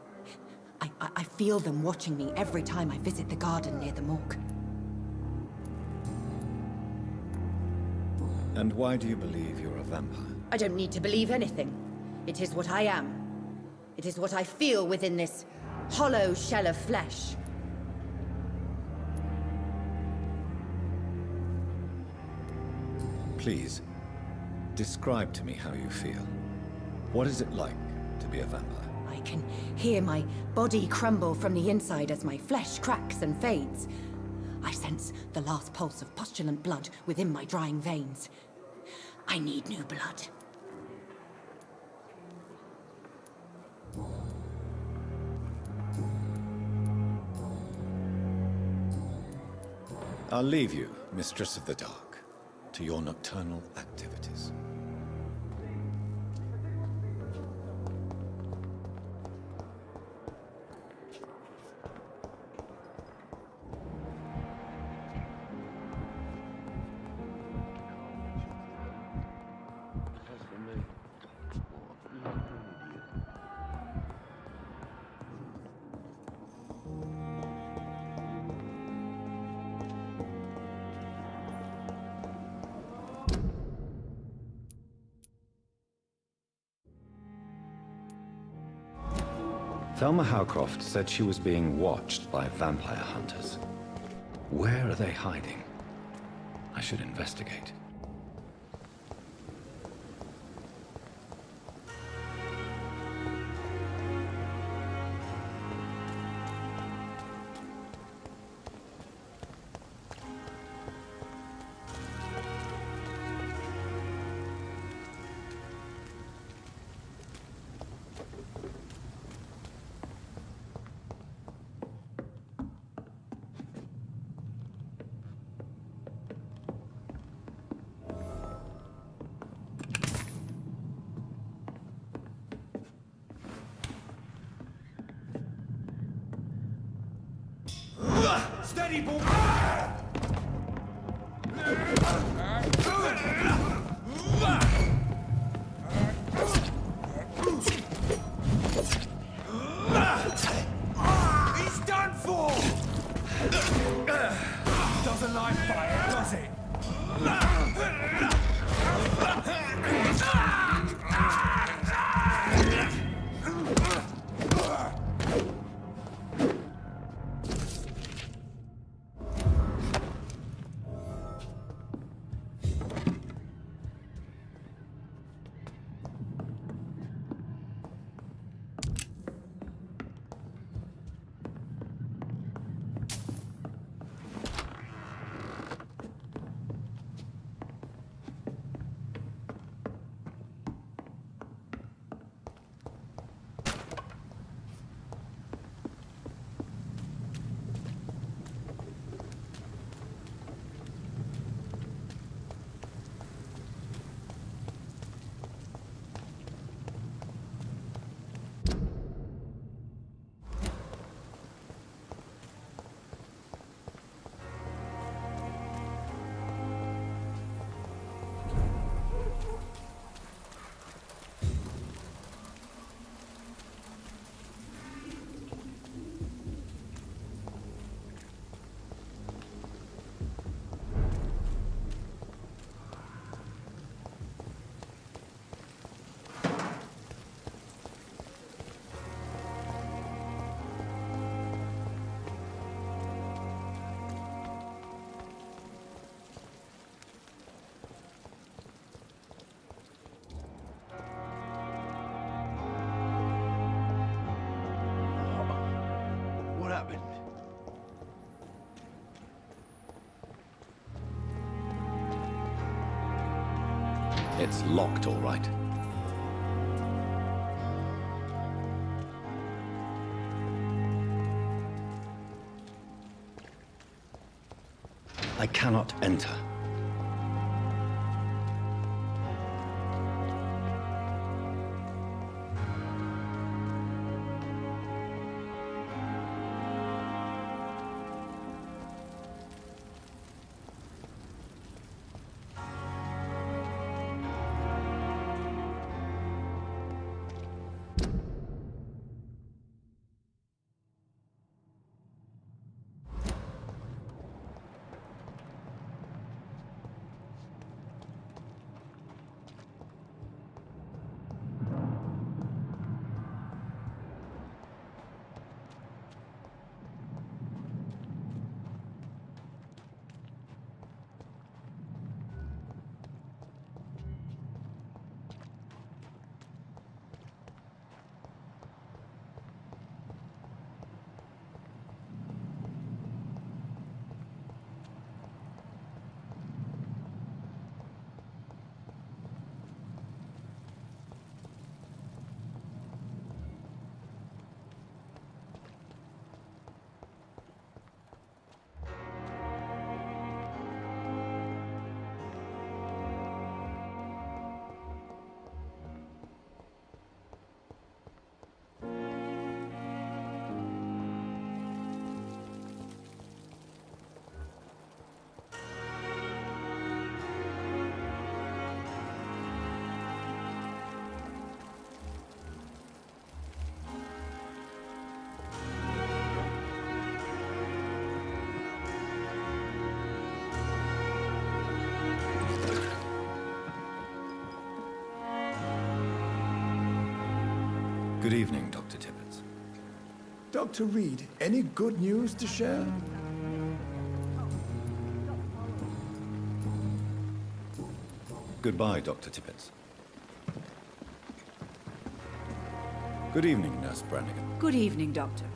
[SPEAKER 15] I feel them watching me every time I visit the garden near the morgue.
[SPEAKER 10] And why do you believe you're a vampire?
[SPEAKER 15] I don't need to believe anything. It is what I am. It is what I feel within this hollow shell of flesh.
[SPEAKER 10] Please, describe to me how you feel. What is it like to be a vampire?
[SPEAKER 15] I can hear my body crumble from the inside as my flesh cracks and fades. I sense the last pulse of postulant blood within my drying veins. I need new blood.
[SPEAKER 10] I'll leave you, Mistress of the Dark, to your nocturnal activities. Thelma Howcroft said she was being watched by vampire hunters. Where are they hiding? I should investigate.
[SPEAKER 8] Steady, boy! He's done for! Doesn't like fire, does it?
[SPEAKER 7] What happened?
[SPEAKER 10] It's locked, all right. I cannot enter. Good evening, Dr. Tippett.
[SPEAKER 12] Dr. Reed, any good news to share?
[SPEAKER 10] Goodbye, Dr. Tippett. Good evening, Nurse Brannigan.
[SPEAKER 13] Good evening, Doctor.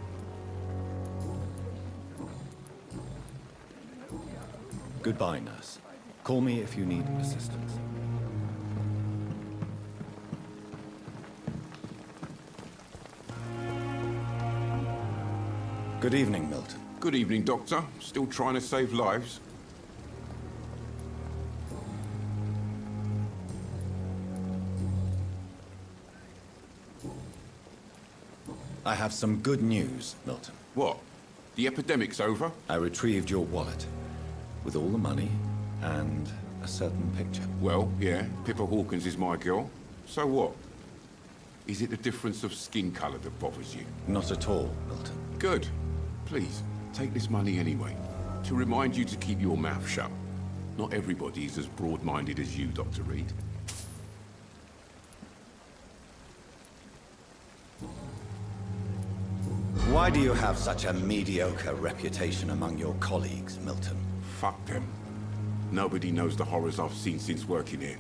[SPEAKER 10] Goodbye, Nurse. Call me if you need assistance. Good evening, Milton.
[SPEAKER 14] Good evening, Doctor. Still trying to save lives?
[SPEAKER 10] I have some good news, Milton.
[SPEAKER 14] What? The epidemic's over?
[SPEAKER 10] I retrieved your wallet, with all the money and a certain picture.
[SPEAKER 14] Well, yeah, Pippa Hawkins is my girl. So what? Is it the difference of skin color that bothers you?
[SPEAKER 10] Not at all, Milton.
[SPEAKER 14] Good. Please, take this money anyway, to remind you to keep your mouth shut. Not everybody is as broad-minded as you, Dr. Reed.
[SPEAKER 10] Why do you have such a mediocre reputation among your colleagues, Milton?
[SPEAKER 14] Fuck them. Nobody knows the horrors I've seen since working here.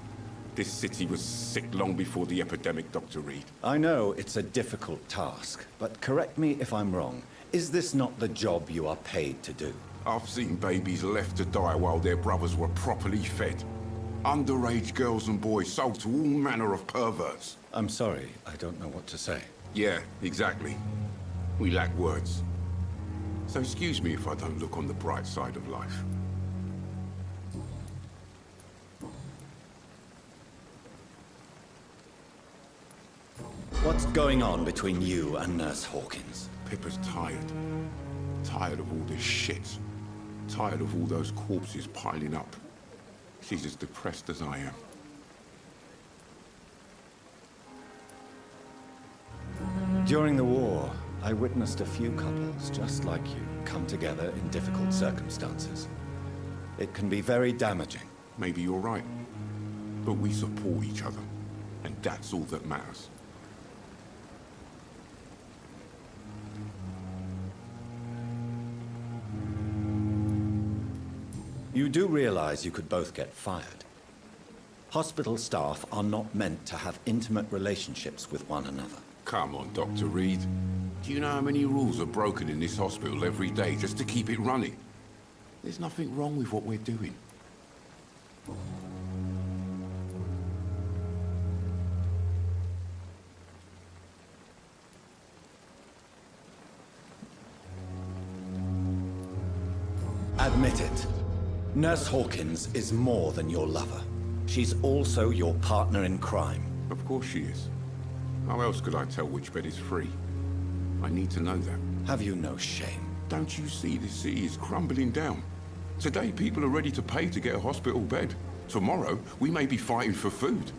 [SPEAKER 14] This city was sick long before the epidemic, Dr. Reed.
[SPEAKER 10] I know it's a difficult task, but correct me if I'm wrong. Is this not the job you are paid to do?
[SPEAKER 14] I've seen babies left to die while their brothers were properly fed. Underage girls and boys sold to all manner of perverts.
[SPEAKER 10] I'm sorry, I don't know what to say.
[SPEAKER 14] Yeah, exactly. We lack words. So excuse me if I don't look on the bright side of life.
[SPEAKER 10] What's going on between you and Nurse Hawkins?
[SPEAKER 14] Pippa's tired. Tired of all this shit. Tired of all those corpses piling up. She's as depressed as I am.
[SPEAKER 10] During the war, I witnessed a few couples just like you come together in difficult circumstances. It can be very damaging.
[SPEAKER 14] Maybe you're right. But we support each other. And that's all that matters.
[SPEAKER 10] You do realize you could both get fired. Hospital staff are not meant to have intimate relationships with one another.
[SPEAKER 14] Come on, Dr. Reed. Do you know how many rules are broken in this hospital every day just to keep it running? There's nothing wrong with what we're doing.
[SPEAKER 10] Admit it. Nurse Hawkins is more than your lover. She's also your partner in crime.
[SPEAKER 14] Of course she is. How else could I tell which bed is free? I need to know that.
[SPEAKER 10] Have you no shame?
[SPEAKER 14] Don't you see this city is crumbling down? Today, people are ready to pay to get a hospital bed. Tomorrow, we may be fighting for food.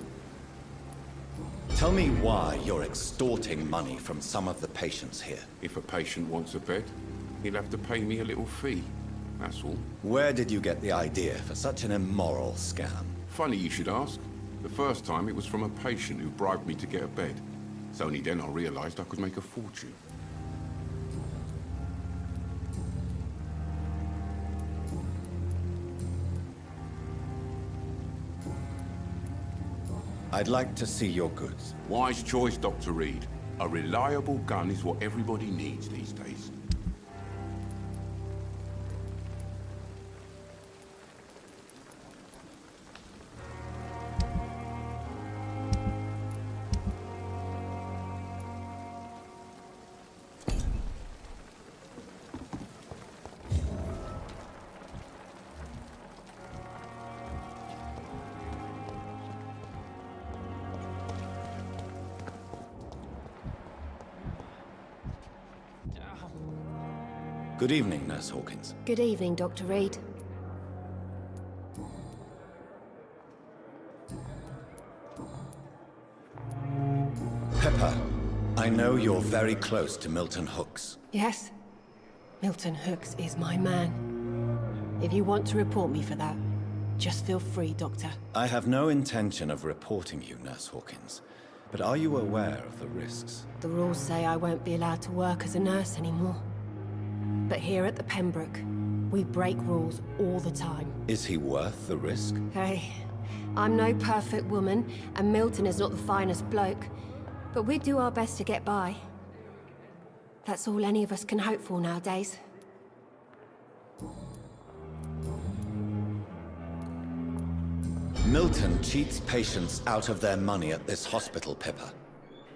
[SPEAKER 10] Tell me why you're extorting money from some of the patients here.
[SPEAKER 14] If a patient wants a bed, he'll have to pay me a little fee. That's all.
[SPEAKER 10] Where did you get the idea for such an immoral scam?
[SPEAKER 14] Funny you should ask. The first time it was from a patient who bribed me to get a bed. It's only then I realized I could make a fortune.
[SPEAKER 10] I'd like to see your goods.
[SPEAKER 14] Wise choice, Dr. Reed. A reliable gun is what everybody needs these days.
[SPEAKER 10] Good evening, Nurse Hawkins.
[SPEAKER 3] Good evening, Dr. Reed.
[SPEAKER 10] Pepper, I know you're very close to Milton Hooks.
[SPEAKER 17] Yes. Milton Hooks is my man. If you want to report me for that, just feel free, Doctor.
[SPEAKER 10] I have no intention of reporting you, Nurse Hawkins. But are you aware of the risks?
[SPEAKER 17] The rules say I won't be allowed to work as a nurse anymore. But here at the Pembroke, we break rules all the time.
[SPEAKER 10] Is he worth the risk?
[SPEAKER 17] Hey, I'm no perfect woman, and Milton is not the finest bloke. But we do our best to get by. That's all any of us can hope for nowadays.
[SPEAKER 10] Milton cheats patients out of their money at this hospital, Pippa.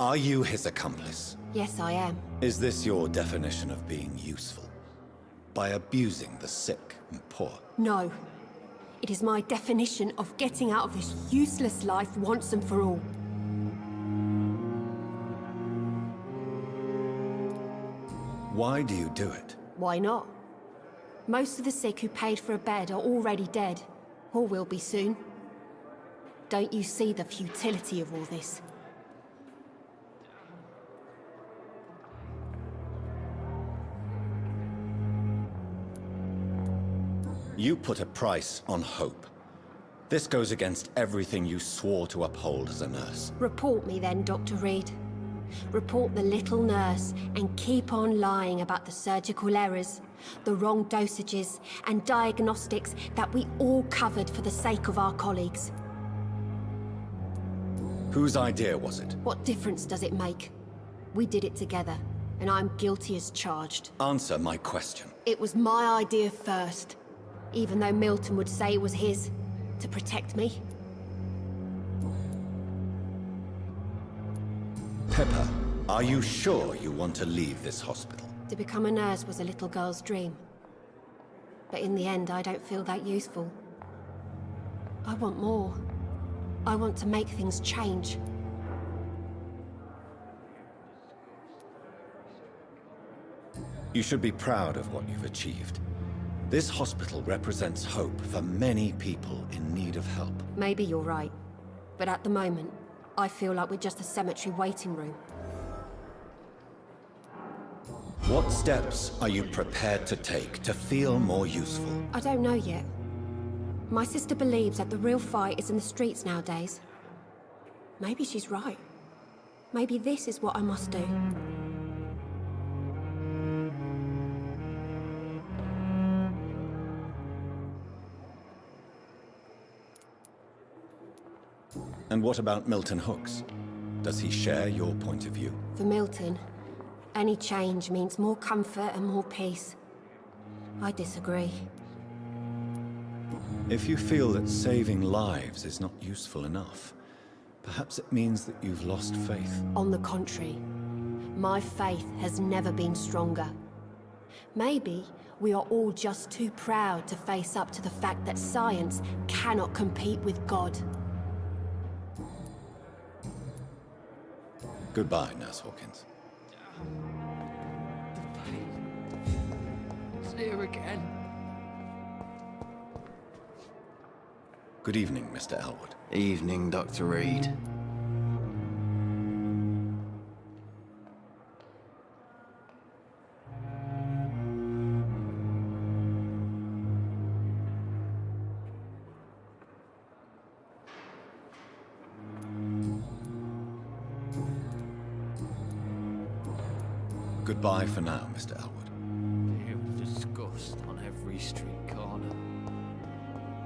[SPEAKER 10] Are you his accomplice?
[SPEAKER 17] Yes, I am.
[SPEAKER 10] Is this your definition of being useful? By abusing the sick and poor?
[SPEAKER 17] No. It is my definition of getting out of this useless life once and for all.
[SPEAKER 10] Why do you do it?
[SPEAKER 17] Why not? Most of the sick who paid for a bed are already dead, or will be soon. Don't you see the futility of all this?
[SPEAKER 10] You put a price on hope. This goes against everything you swore to uphold as a nurse.
[SPEAKER 17] Report me then, Dr. Reed. Report the little nurse and keep on lying about the surgical errors, the wrong dosages, and diagnostics that we all covered for the sake of our colleagues.
[SPEAKER 10] Whose idea was it?
[SPEAKER 17] What difference does it make? We did it together, and I'm guilty as charged.
[SPEAKER 10] Answer my question.
[SPEAKER 17] It was my idea first, even though Milton would say it was his, to protect me.
[SPEAKER 10] Pippa, are you sure you want to leave this hospital?
[SPEAKER 17] To become a nurse was a little girl's dream. But in the end, I don't feel that useful. I want more. I want to make things change.
[SPEAKER 10] You should be proud of what you've achieved. This hospital represents hope for many people in need of help.
[SPEAKER 17] Maybe you're right. But at the moment, I feel like we're just a cemetery waiting room.
[SPEAKER 10] What steps are you prepared to take to feel more useful?
[SPEAKER 17] I don't know yet. My sister believes that the real fight is in the streets nowadays. Maybe she's right. Maybe this is what I must do.
[SPEAKER 10] And what about Milton Hooks? Does he share your point of view?
[SPEAKER 17] For Milton, any change means more comfort and more peace. I disagree.
[SPEAKER 10] If you feel that saving lives is not useful enough, perhaps it means that you've lost faith.
[SPEAKER 17] On the contrary, my faith has never been stronger. Maybe we are all just too proud to face up to the fact that science cannot compete with God.
[SPEAKER 10] Goodbye, Nurse Hawkins.
[SPEAKER 18] It's here again.
[SPEAKER 10] Good evening, Mr. Elwood.
[SPEAKER 6] Evening, Dr. Reed.
[SPEAKER 10] Goodbye for now, Mr. Elwood.
[SPEAKER 18] Here with disgust on every street corner.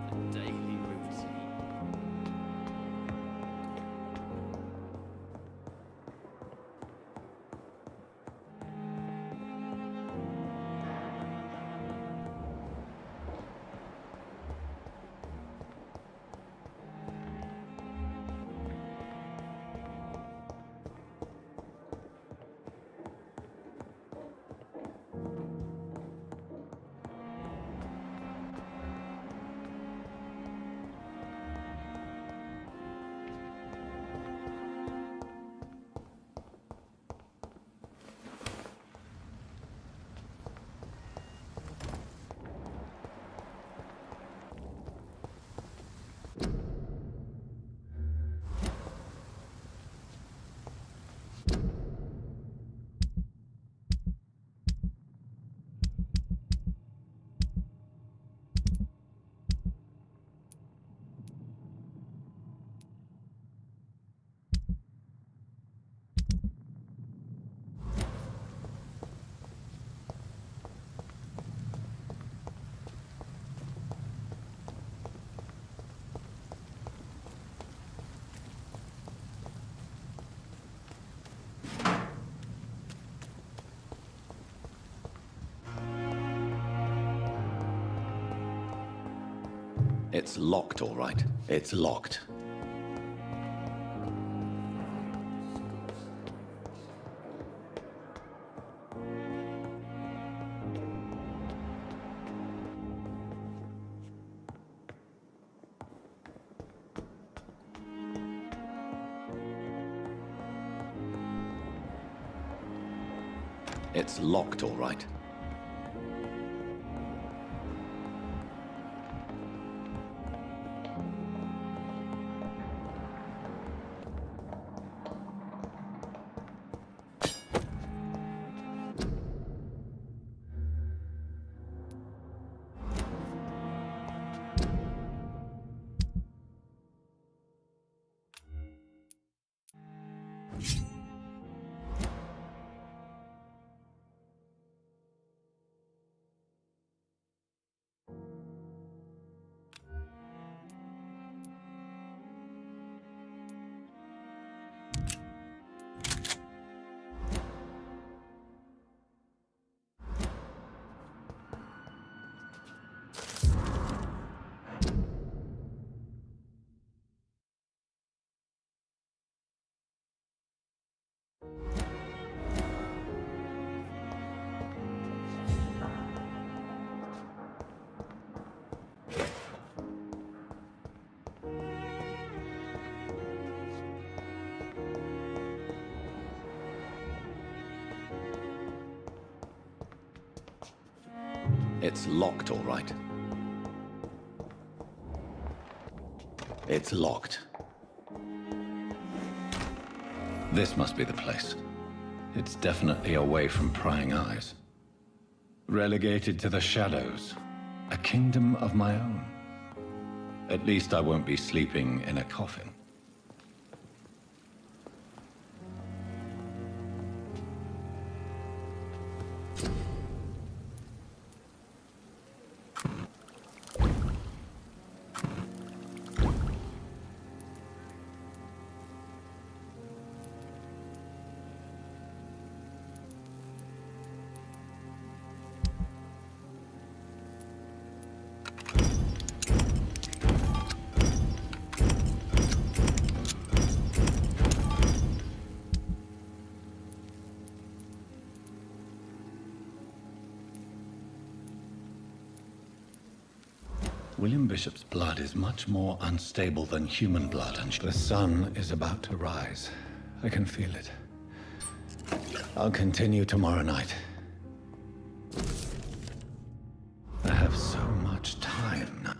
[SPEAKER 18] The daily routine.
[SPEAKER 10] It's locked, all right. It's locked. It's locked, all right. It's locked, all right. It's locked. This must be the place. It's definitely away from prying eyes. Relegated to the shadows. A kingdom of my own. At least I won't be sleeping in a coffin. William Bishop's blood is much more unstable than human blood, and the sun is about to rise. I can feel it. I'll continue tomorrow night. I have so much time now.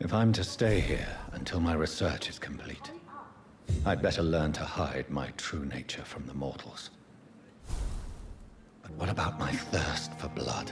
[SPEAKER 1] If I'm to stay here until my research is complete, I'd better learn to hide my true nature from the mortals. But what about my thirst for blood?